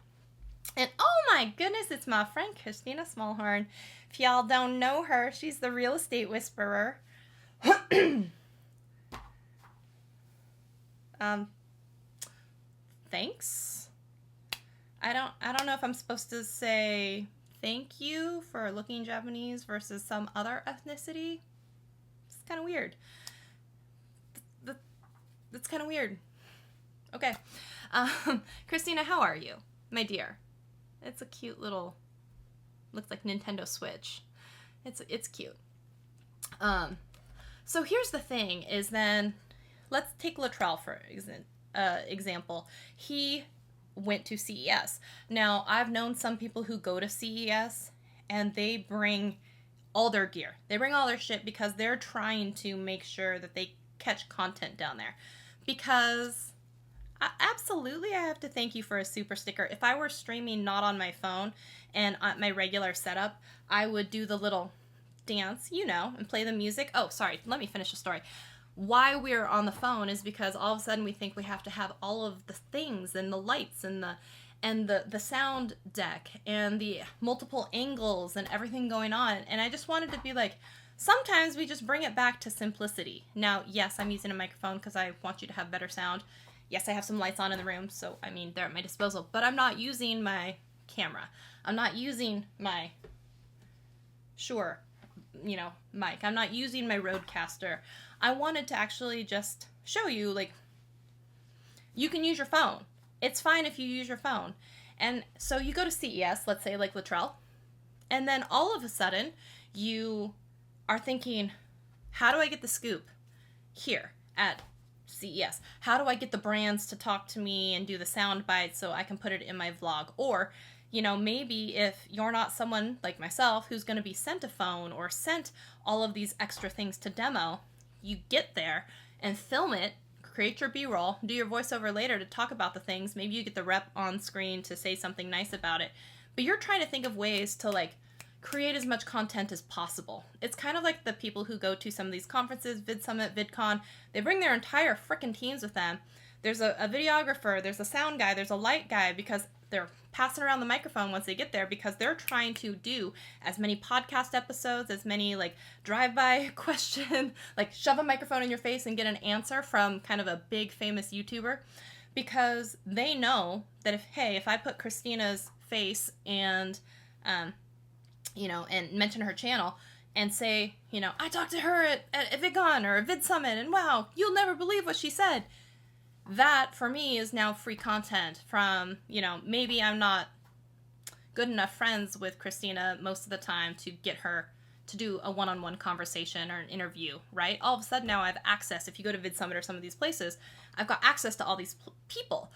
And oh my goodness, it's my friend Christina Smallhorn. If y'all don't know her, she's the real estate whisperer. Thanks. I don't know if I'm supposed to say thank you for looking Japanese versus some other ethnicity. It's kind of weird. That's kind of weird. Okay. Christina, how are you, my dear? It's a cute little, looks like Nintendo Switch. It's cute. So here's the thing is then, let's take Latrell for example. He went to CES. Now, I've known some people who go to CES and they bring all their gear. They bring all their shit because they're trying to make sure that they catch content down there. Because absolutely, I have to thank you for a super sticker. If I were streaming not on my phone and on my regular setup, I would do the little dance, you know, and play the music. Oh, sorry, let me finish the story. Why we're on the phone is because all of a sudden we think we have to have all of the things and the lights and the sound deck and the multiple angles and everything going on. And I just wanted to be like, sometimes we just bring it back to simplicity. Now, yes, I'm using a microphone because I want you to have better sound. Yes, I have some lights on in the room, so I mean, they're at my disposal. But I'm not using my camera. I'm not using my, mic. I'm not using my Rodecaster. I wanted to actually just show you, like, you can use your phone. It's fine if you use your phone. And so you go to CES, let's say like Latrell, and then all of a sudden you are thinking, how do I get the scoop here at CES? How do I get the brands to talk to me and do the sound bites so I can put it in my vlog? Or, maybe if you're not someone like myself who's going to be sent a phone or sent all of these extra things to demo, you get there and film it, create your B-roll, do your voiceover later to talk about the things. Maybe you get the rep on screen to say something nice about it. But you're trying to think of ways to, like, create as much content as possible. It's kind of like the people who go to some of these conferences, VidSummit, VidCon. They bring their entire frickin' teams with them. There's a videographer, there's a sound guy, there's a light guy, because they're passing around the microphone once they get there because they're trying to do as many podcast episodes, as many like drive-by question, like shove a microphone in your face and get an answer from kind of a big famous YouTuber, because they know that if I put Christina's face and, and mention her channel and say, I talked to her at VidCon or VidSummit and wow, you'll never believe what she said. That, for me, is now free content from, maybe I'm not good enough friends with Christina most of the time to get her to do a one-on-one conversation or an interview, right? All of a sudden now I have access. If you go to VidSummit or some of these places, I've got access to all these people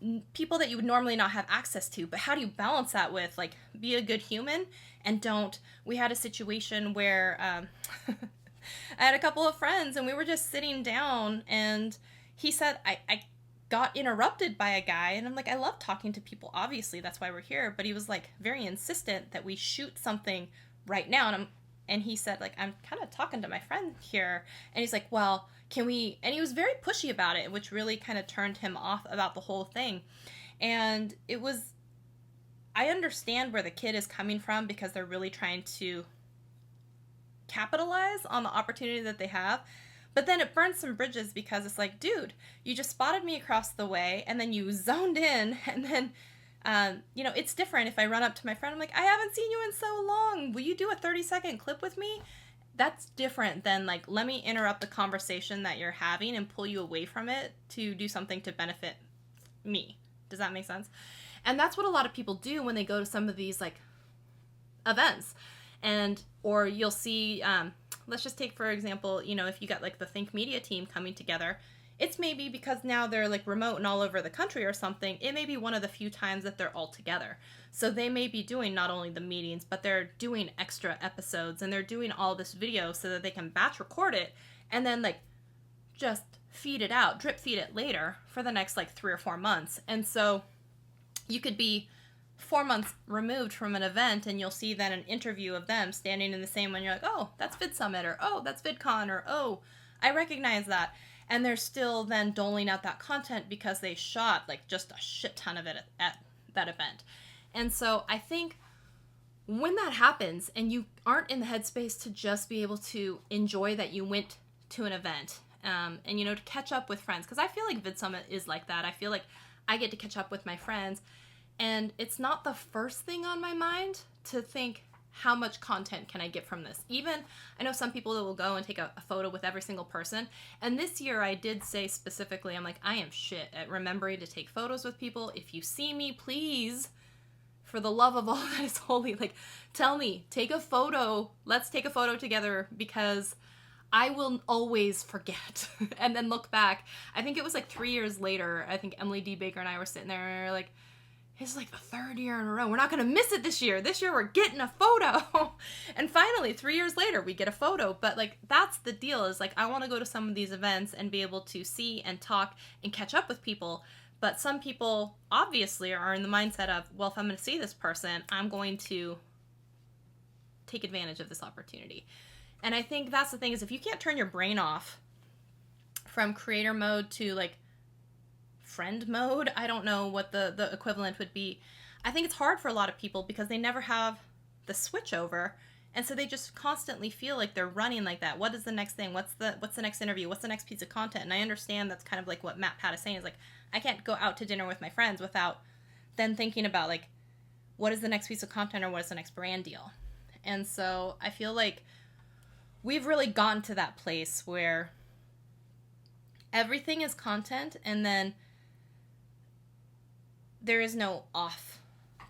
that you would normally not have access to. But how do you balance that with, like, be a good human and don't... We had a situation where I had a couple of friends and we were just sitting down and... He said, I got interrupted by a guy, and I'm like, I love talking to people, obviously, that's why we're here, but he was, like, very insistent that we shoot something right now, and he said, like, I'm kind of talking to my friend here, and he's like, well, can we, and he was very pushy about it, which really kind of turned him off about the whole thing, and it was, I understand where the kid is coming from, because they're really trying to capitalize on the opportunity that they have. But then it burns some bridges because it's like, dude, you just spotted me across the way and then you zoned in and then, it's different if I run up to my friend. I'm like, I haven't seen you in so long. Will you do a 30-second clip with me? That's different than like, let me interrupt the conversation that you're having and pull you away from it to do something to benefit me. Does that make sense? And that's what a lot of people do when they go to some of these like events. And, or you'll see, let's just take, for example, you know, if you got like the Think Media team coming together, it's maybe because now they're like remote and all over the country or something. It may be one of the few times that they're all together. So they may be doing not only the meetings, but they're doing extra episodes and they're doing all this video so that they can batch record it and then like just feed it out, drip feed it later for the next like 3 or 4 months. And so you could be 4 months removed from an event and you'll see then an interview of them standing in the same one. You're like, oh, that's VidSummit, or oh, that's VidCon, or oh, I recognize that. And they're still then doling out that content because they shot like just a shit ton of it at that event. And so I think when that happens and you aren't in the headspace to just be able to enjoy that you went to an event, and, you know, to catch up with friends, because I feel like VidSummit is like that. I feel like I get to catch up with my friends, and it's not the first thing on my mind to think, how much content can I get from this? Even, I know some people that will go and take a photo with every single person, and this year I did say specifically, I'm like, I am shit at remembering to take photos with people. If you see me, please, for the love of all that is holy, like, tell me, take a photo, let's take a photo together, because I will always forget and then look back. I think it was like 3 years later, I think Emily D. Baker and I were sitting there and we were like, it's like the 3rd year in a row. We're not going to miss it this year. This year we're getting a photo. And finally, 3 years later, we get a photo. But like, that's the deal, is like, I want to go to some of these events and be able to see and talk and catch up with people. But some people obviously are in the mindset of, well, if I'm going to see this person, I'm going to take advantage of this opportunity. And I think that's the thing, is if you can't turn your brain off from creator mode to like friend mode, I don't know what the equivalent would be. I think it's hard for a lot of people because they never have the switch over. And so they just constantly feel like they're running like that. What is the next thing? What's the next interview? What's the next piece of content? And I understand that's kind of like what Matt Pat is saying, is like, I can't go out to dinner with my friends without then thinking about like, what is the next piece of content, or what is the next brand deal? And so I feel like we've really gotten to that place where everything is content, and then there is no off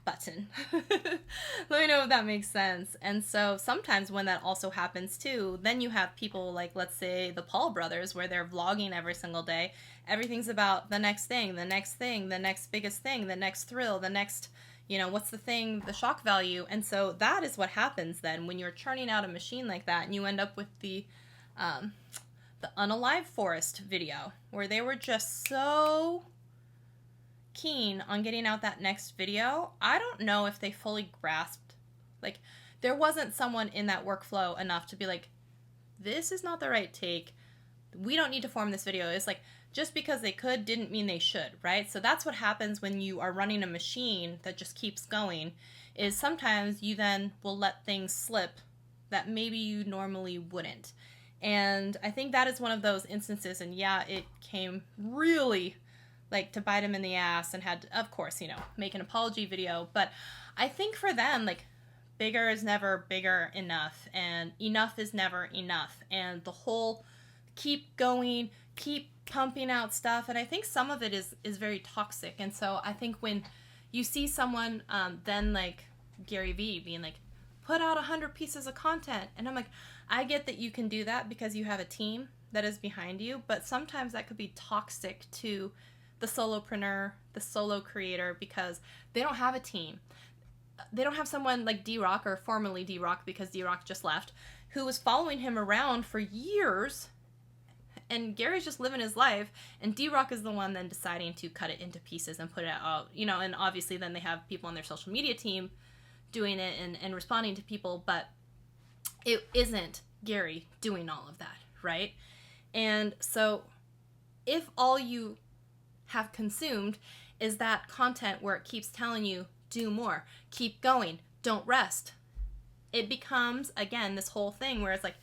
button. Let me know if that makes sense. And so sometimes when that also happens too, then you have people like, let's say the Paul brothers, where they're vlogging every single day. Everything's about the next thing, the next thing, the next biggest thing, the next thrill, the next, you know, what's the thing, the shock value. And so that is what happens then when you're churning out a machine like that, and you end up with the Unalive Forest video, where they were just so keen on getting out that next video. I don't know if they fully grasped, like, there wasn't someone in that workflow enough to be like, this is not the right take, we don't need to form this video. It's like, just because they could didn't mean they should, right? So that's what happens when you are running a machine that just keeps going, is sometimes you then will let things slip that maybe you normally wouldn't. And I think that is one of those instances, and yeah, it came really like to bite him in the ass, and had to, of course, you know, make an apology video. But I think for them, like, bigger is never bigger enough, and enough is never enough, and the whole keep going, keep pumping out stuff. And I think some of it is very toxic. And so I think when you see someone then like Gary Vee being like, put out 100 pieces of content, and I'm like, I get that you can do that because you have a team that is behind you, but sometimes that could be toxic to the solopreneur, the solo creator, because they don't have a team. They don't have someone like D-Rock, or formerly D-Rock, because D-Rock just left, who was following him around for years, and Gary's just living his life, and D-Rock is the one then deciding to cut it into pieces and put it out, you know. And obviously then they have people on their social media team doing it and responding to people, but it isn't Gary doing all of that, right? And so if all you have consumed is that content where it keeps telling you, do more, keep going, don't rest, it becomes, again, this whole thing where it's like,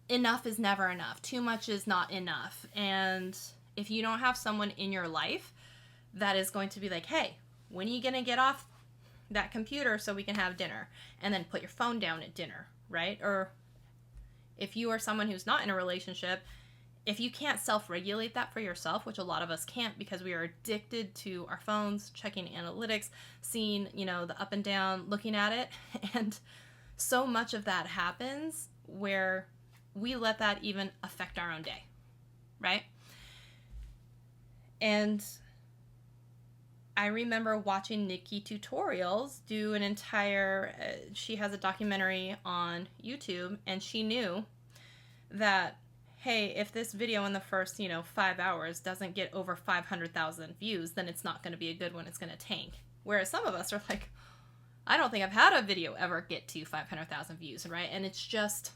enough is never enough, too much is not enough. And if you don't have someone in your life that is going to be like, hey, when are you gonna get off that computer so we can have dinner, and then put your phone down at dinner, right? Or if you are someone who's not in a relationship, if you can't self-regulate that for yourself, which a lot of us can't because we are addicted to our phones, checking analytics, seeing, you know, the up and down, looking at it, and so much of that happens where we let that even affect our own day, right? And I remember watching Nikki Tutorials do an entire, she has a documentary on YouTube, and she knew that, hey, if this video in the first, 5 hours doesn't get over 500,000 views, then it's not going to be a good one. It's going to tank. Whereas some of us are like, I don't think I've had a video ever get to 500,000 views, right? And it's just,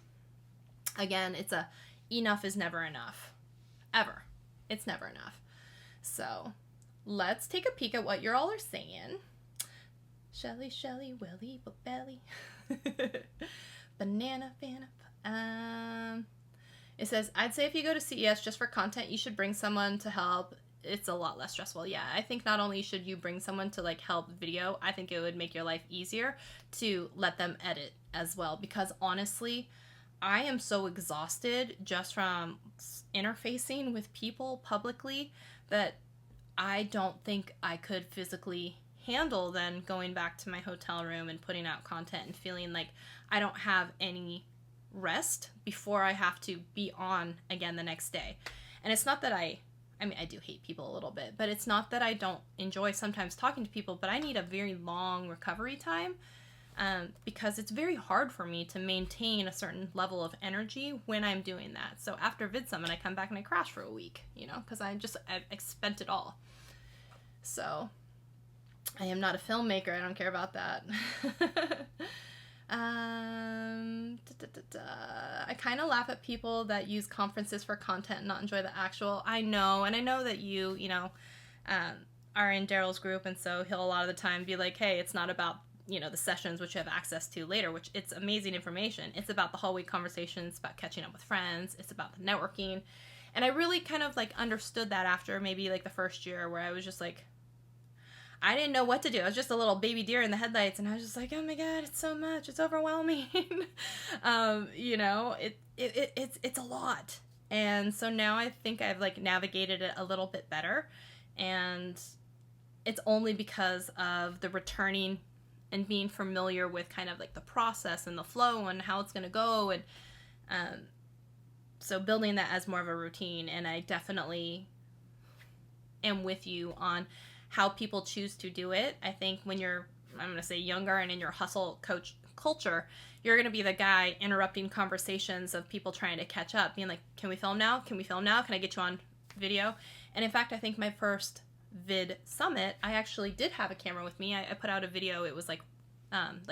again, it's enough is never enough. Ever. It's never enough. So let's take a peek at what you all are saying. Shelly, Shelly, Willy, Belly. Banana, Fana. It says, I'd say if you go to CES just for content, you should bring someone to help. It's a lot less stressful. Yeah, I think not only should you bring someone to like help video, I think it would make your life easier to let them edit as well. Because honestly, I am so exhausted just from interfacing with people publicly that I don't think I could physically handle then going back to my hotel room and putting out content and feeling like I don't have any rest before I have to be on again the next day. And it's not that I do hate people a little bit, but it's not that I don't enjoy sometimes talking to people, but I need a very long recovery time because it's very hard for me to maintain a certain level of energy when I'm doing that. So after VidSummit, I come back and I crash for a week, because I spent it all. So I am not a filmmaker. I don't care about that. I kind of laugh at people that use conferences for content and not enjoy the actual. I know, and I know that you are in Daryl's group, and so he'll a lot of the time be like, hey, it's not about, the sessions which you have access to later, which it's amazing information. It's about the hallway conversations, about catching up with friends. It's about the networking. And I really kind of like understood that after maybe like the first year where I was just like, I didn't know what to do. I was just a little baby deer in the headlights, and I was just like, oh my God, it's so much. It's overwhelming. It's a lot. And so now I think I've like navigated it a little bit better, and it's only because of the returning and being familiar with kind of like the process and the flow and how it's going to go. And so building that as more of a routine. And I definitely am with you on how people choose to do it. I think when you're, I'm going to say younger and in your hustle coach culture, you're going to be the guy interrupting conversations of people trying to catch up, being like, can we film now? Can we film now? Can I get you on video? And in fact, I think my first vid summit, I actually did have a camera with me. I put out a video. It was like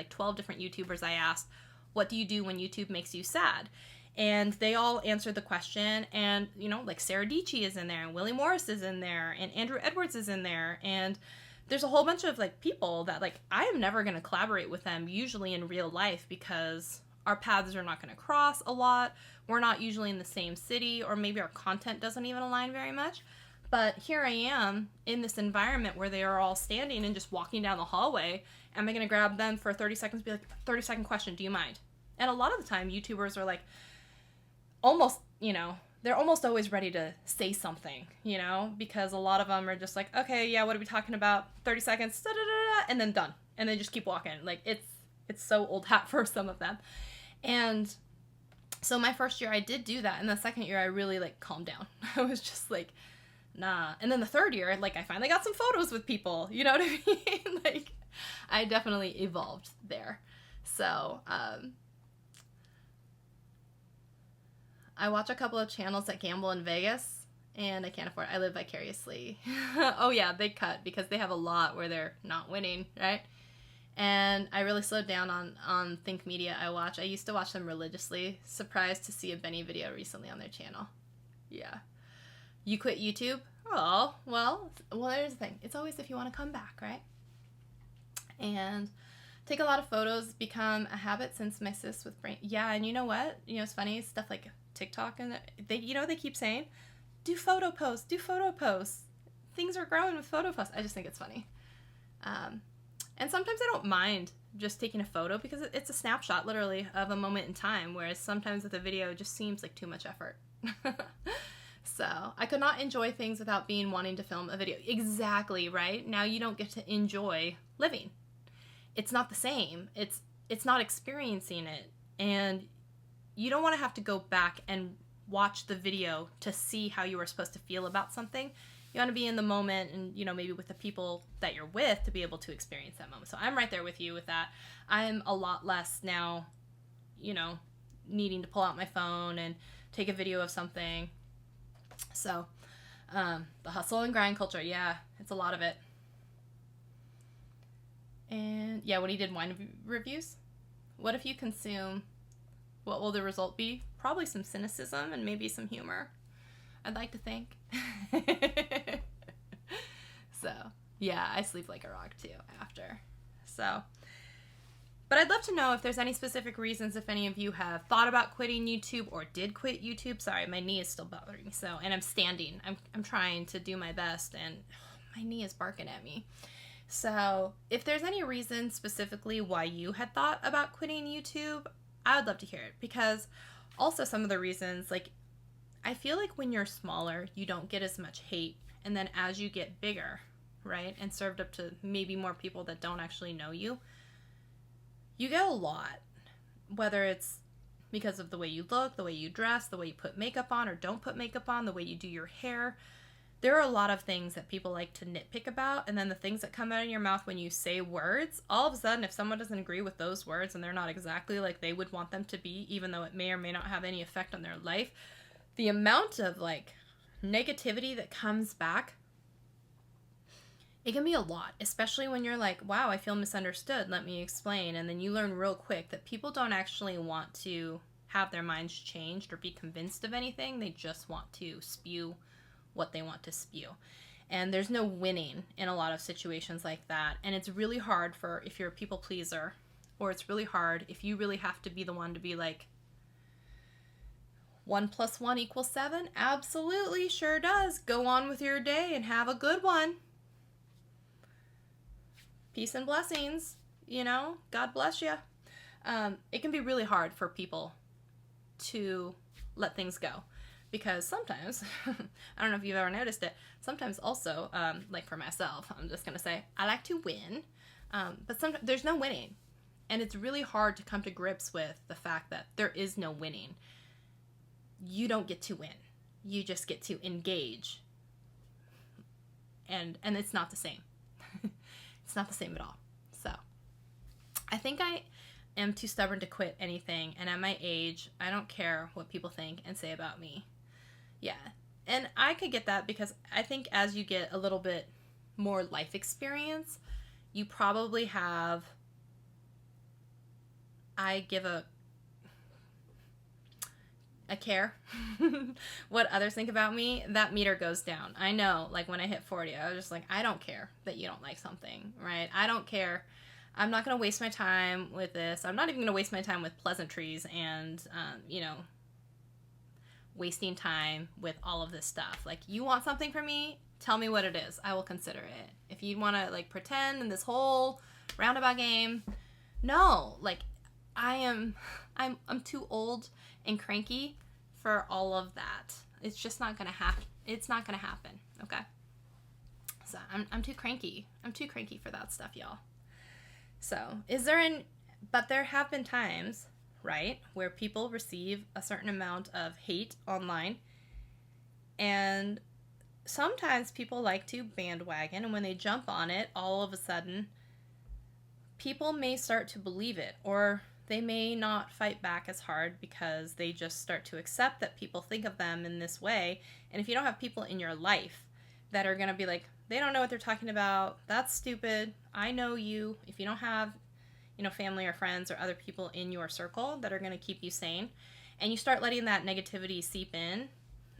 12 different YouTubers. I asked, what do you do when YouTube makes you sad? And they all answered the question, and, like Sarah Dietschy is in there, and Willie Morris is in there, and Andrew Edwards is in there, and there's a whole bunch of, like, people that, like, I am never going to collaborate with them usually in real life because our paths are not going to cross a lot, we're not usually in the same city, or maybe our content doesn't even align very much. But here I am in this environment where they are all standing and just walking down the hallway. Am I going to grab them for 30 seconds and be like, 30-second question, do you mind? And a lot of the time, YouTubers are like, almost, they're almost always ready to say something, because a lot of them are just like, okay, yeah, what are we talking about? 30 seconds, and then done. And they just keep walking. Like, it's so old hat for some of them. And so my first year, I did do that. And the second year, I really, like, calmed down. I was just like, nah. And then the third year, like, I finally got some photos with people. You know what I mean? Like, I definitely evolved there. So, I watch a couple of channels that gamble in Vegas, and I can't afford it. I live vicariously. Oh yeah, they cut because they have a lot where they're not winning, right? And I really slowed down on Think Media I watch. I used to watch them religiously. Surprised to see a Benny video recently on their channel. Yeah. You quit YouTube? Oh, well, there's the thing. It's always if you want to come back, right? And take a lot of photos, become a habit since my sis with brain. Yeah, and you know what? It's funny, stuff like TikTok, and they keep saying, do photo posts. Things are growing with photo posts. I just think it's funny. And sometimes I don't mind just taking a photo because it's a snapshot, literally, of a moment in time, whereas sometimes with a video, it just seems like too much effort. So I could not enjoy things without wanting to film a video. Exactly, right? Now you don't get to enjoy living. It's not the same. it's not experiencing it. And you don't want to have to go back and watch the video to see how you were supposed to feel about something. You want to be in the moment and, maybe with the people that you're with to be able to experience that moment. So I'm right there with you with that. I'm a lot less now, needing to pull out my phone and take a video of something. So, the hustle and grind culture, yeah, it's a lot of it. And yeah, when he did wine reviews, what if you consume, what will the result be? Probably some cynicism and maybe some humor, I'd like to think. So, yeah, I sleep like a rock too after. So, but I'd love to know if there's any specific reasons, if any of you have thought about quitting YouTube or did quit YouTube. Sorry, my knee is still bothering me. So, and I'm standing. I'm trying to do my best, and my knee is barking at me. So, if there's any reason specifically why you had thought about quitting YouTube, I would love to hear it. Because also some of the reasons, like, I feel like when you're smaller, you don't get as much hate. And then as you get bigger, right, and served up to maybe more people that don't actually know you, you get a lot. Whether it's because of the way you look, the way you dress, the way you put makeup on or don't put makeup on, the way you do your hair. There are a lot of things that people like to nitpick about, and then the things that come out of your mouth when you say words, all of a sudden, if someone doesn't agree with those words and they're not exactly like they would want them to be, even though it may or may not have any effect on their life, the amount of, like, negativity that comes back, it can be a lot, especially when you're like, wow, I feel misunderstood, let me explain, and then you learn real quick that people don't actually want to have their minds changed or be convinced of anything. They just want to spew what they want to spew. And there's no winning in a lot of situations like that. And it's really hard for if you're a people pleaser, or it's really hard if you really have to be the one to be like, 1 + 1 = 7? Absolutely, sure does. Go on with your day and have a good one. Peace and blessings, God bless you. It can be really hard for people to let things go. Because sometimes, I don't know if you've ever noticed it, sometimes also, like for myself, I'm just going to say, I like to win, but sometimes there's no winning. And it's really hard to come to grips with the fact that there is no winning. You don't get to win. You just get to engage. And it's not the same. It's not the same at all. So, I think I am too stubborn to quit anything, and at my age, I don't care what people think and say about me. Yeah, and I could get that because I think as you get a little bit more life experience, you probably have, I give a care what others think about me, that meter goes down. I know, like when I hit 40, I was just like, I don't care that you don't like something, right? I don't care. I'm not going to waste my time with this. I'm not even going to waste my time with pleasantries and, wasting time with all of this stuff. Like, you want something from me? Tell me what it is. I will consider it. If you want to, like, pretend in this whole roundabout game, no. Like, I'm too old and cranky for all of that. It's just not going to happen. It's not going to happen, okay? So, I'm too cranky. I'm too cranky for that stuff, y'all. So, but there have been times, right, where people receive a certain amount of hate online, and sometimes people like to bandwagon, and when they jump on it, all of a sudden, people may start to believe it, or they may not fight back as hard because they just start to accept that people think of them in this way. And if you don't have people in your life that are going to be like, they don't know what they're talking about, that's stupid, I know you. If you don't have, family or friends or other people in your circle that are going to keep you sane, and you start letting that negativity seep in,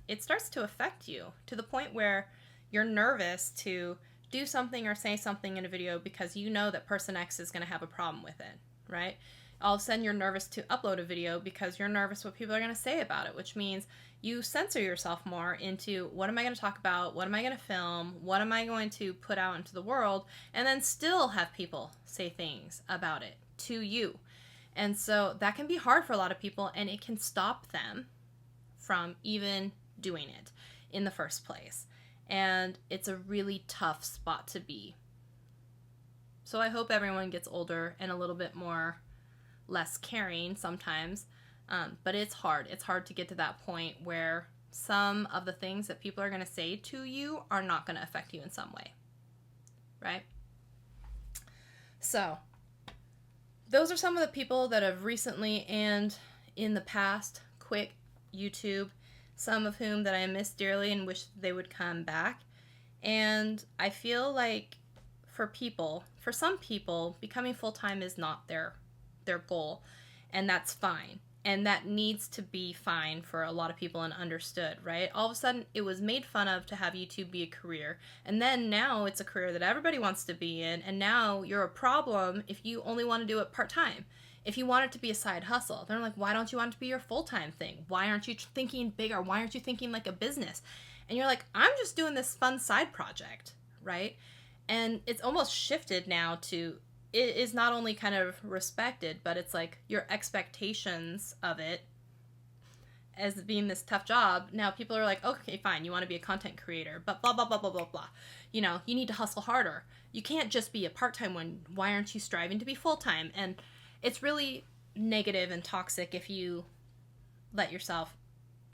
it starts to affect you to the point where you're nervous to do something or say something in a video because you know that person X is going to have a problem with it, right? All of a sudden you're nervous to upload a video because you're nervous what people are going to say about it, which means you censor yourself more into what am I going to talk about, what am I going to film, what am I going to put out into the world, and then still have people say things about it to you. And so that can be hard for a lot of people, and it can stop them from even doing it in the first place. And it's a really tough spot to be. So I hope everyone gets older and a little bit more less caring sometimes. But it's hard. It's hard to get to that point where some of the things that people are going to say to you are not going to affect you in some way. Right? So, those are some of the people that have recently and in the past quit YouTube, some of whom that I miss dearly and wish they would come back. And I feel like for some people, becoming full-time is not their goal, and that's fine. And that needs to be fine for a lot of people and understood, right? All of a sudden, it was made fun of to have YouTube be a career. And then now it's a career that everybody wants to be in. And now you're a problem if you only want to do it part-time. If you want it to be a side hustle, they're like, why don't you want it to be your full-time thing? Why aren't you thinking bigger? Why aren't you thinking like a business? And you're like, I'm just doing this fun side project, right? And it's almost shifted now to, it is not only kind of respected, but it's like your expectations of it as being this tough job. Now people are like, okay, fine, you want to be a content creator, but blah, blah, blah, blah, blah, blah. You know, you need to hustle harder. You can't just be a part-time one. Why aren't you striving to be full-time? And it's really negative and toxic if you let yourself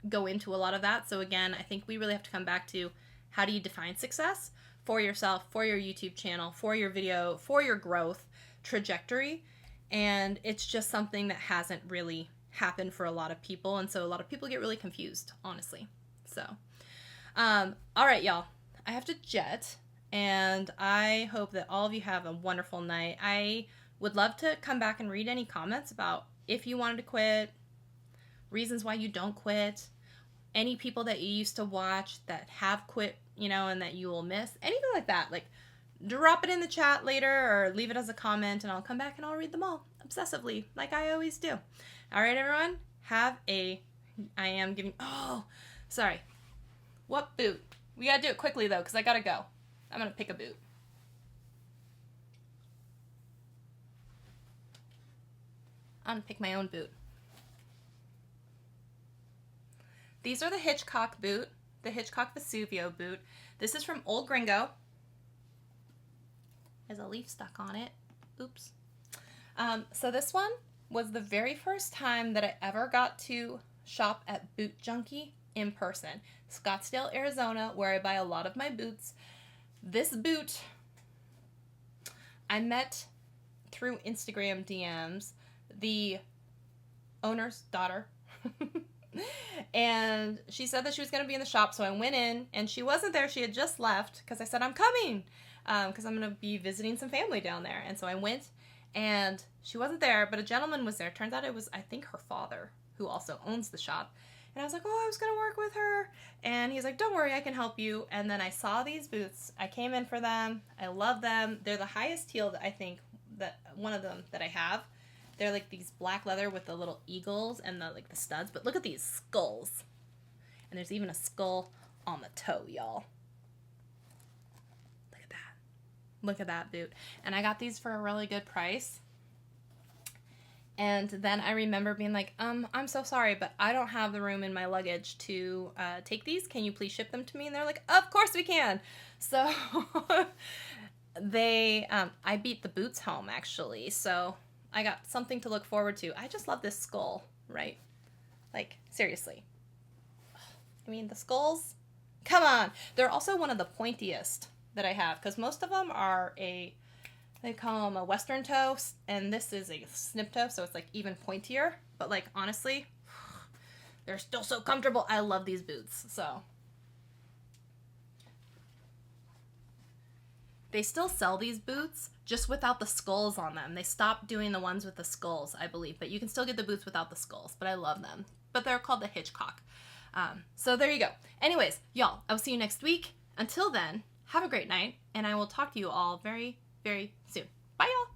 go into a lot of that. So again, I think we really have to come back to, how do you define success for yourself, for your YouTube channel, for your video, for your growth trajectory? And it's just something that hasn't really happened for a lot of people, and so a lot of people get really confused, honestly. So all right, y'all, I have to jet, and I hope that all of you have a wonderful night. I would love to come back and read any comments about if you wanted to quit, reasons why you don't quit, any people that you used to watch that have quit, you know, and that you will miss, anything like that. Like, drop it in the chat later or leave it as a comment, and I'll come back and I'll read them all obsessively, like I always do. All right, everyone, I am giving, sorry. What boot? We gotta do it quickly, though, because I gotta go. I'm gonna pick a boot. I'm gonna pick my own boot. These are the Hitchcock boot, the Hitchcock Vesuvio boot. This is from Old Gringo. There's a leaf stuck on it. Oops. So this one was the very first time that I ever got to shop at Boot Junkie in person. Scottsdale, Arizona, where I buy a lot of my boots. This boot I met through Instagram DMs, the owner's daughter. And she said that she was going to be in the shop, so I went in, and she wasn't there. She had just left because I said, I'm coming, because I'm going to be visiting some family down there. And so I went, and she wasn't there, but a gentleman was there. Turns out it was, I think, her father, who also owns the shop. And I was like, I was going to work with her. And he's like, don't worry, I can help you. And then I saw these boots. I came in for them. I love them. They're the highest heel that I think, that one of them that I have. They're like these black leather with the little eagles and the studs. But look at these skulls. And there's even a skull on the toe, y'all. Look at that. Look at that boot. And I got these for a really good price. And then I remember being like, I'm so sorry, but I don't have the room in my luggage to take these. Can you please ship them to me? And they're like, of course we can. So I beat the boots home, actually. So I got something to look forward to. I just love this skull, right? Like, seriously. I mean, the skulls, come on. They're also one of the pointiest that I have, because most of them are they call them a western toe, and this is a snip toe, so it's like even pointier. But like, honestly, they're still so comfortable. I love these boots. So they still sell these boots, just without the skulls on them. They stopped doing the ones with the skulls, I believe, but you can still get the boots without the skulls. But I love them. But they're called the Hitchcock. So there you go. Anyways, y'all, I will see you next week. Until then, have a great night, and I will talk to you all very, very soon. Bye, y'all.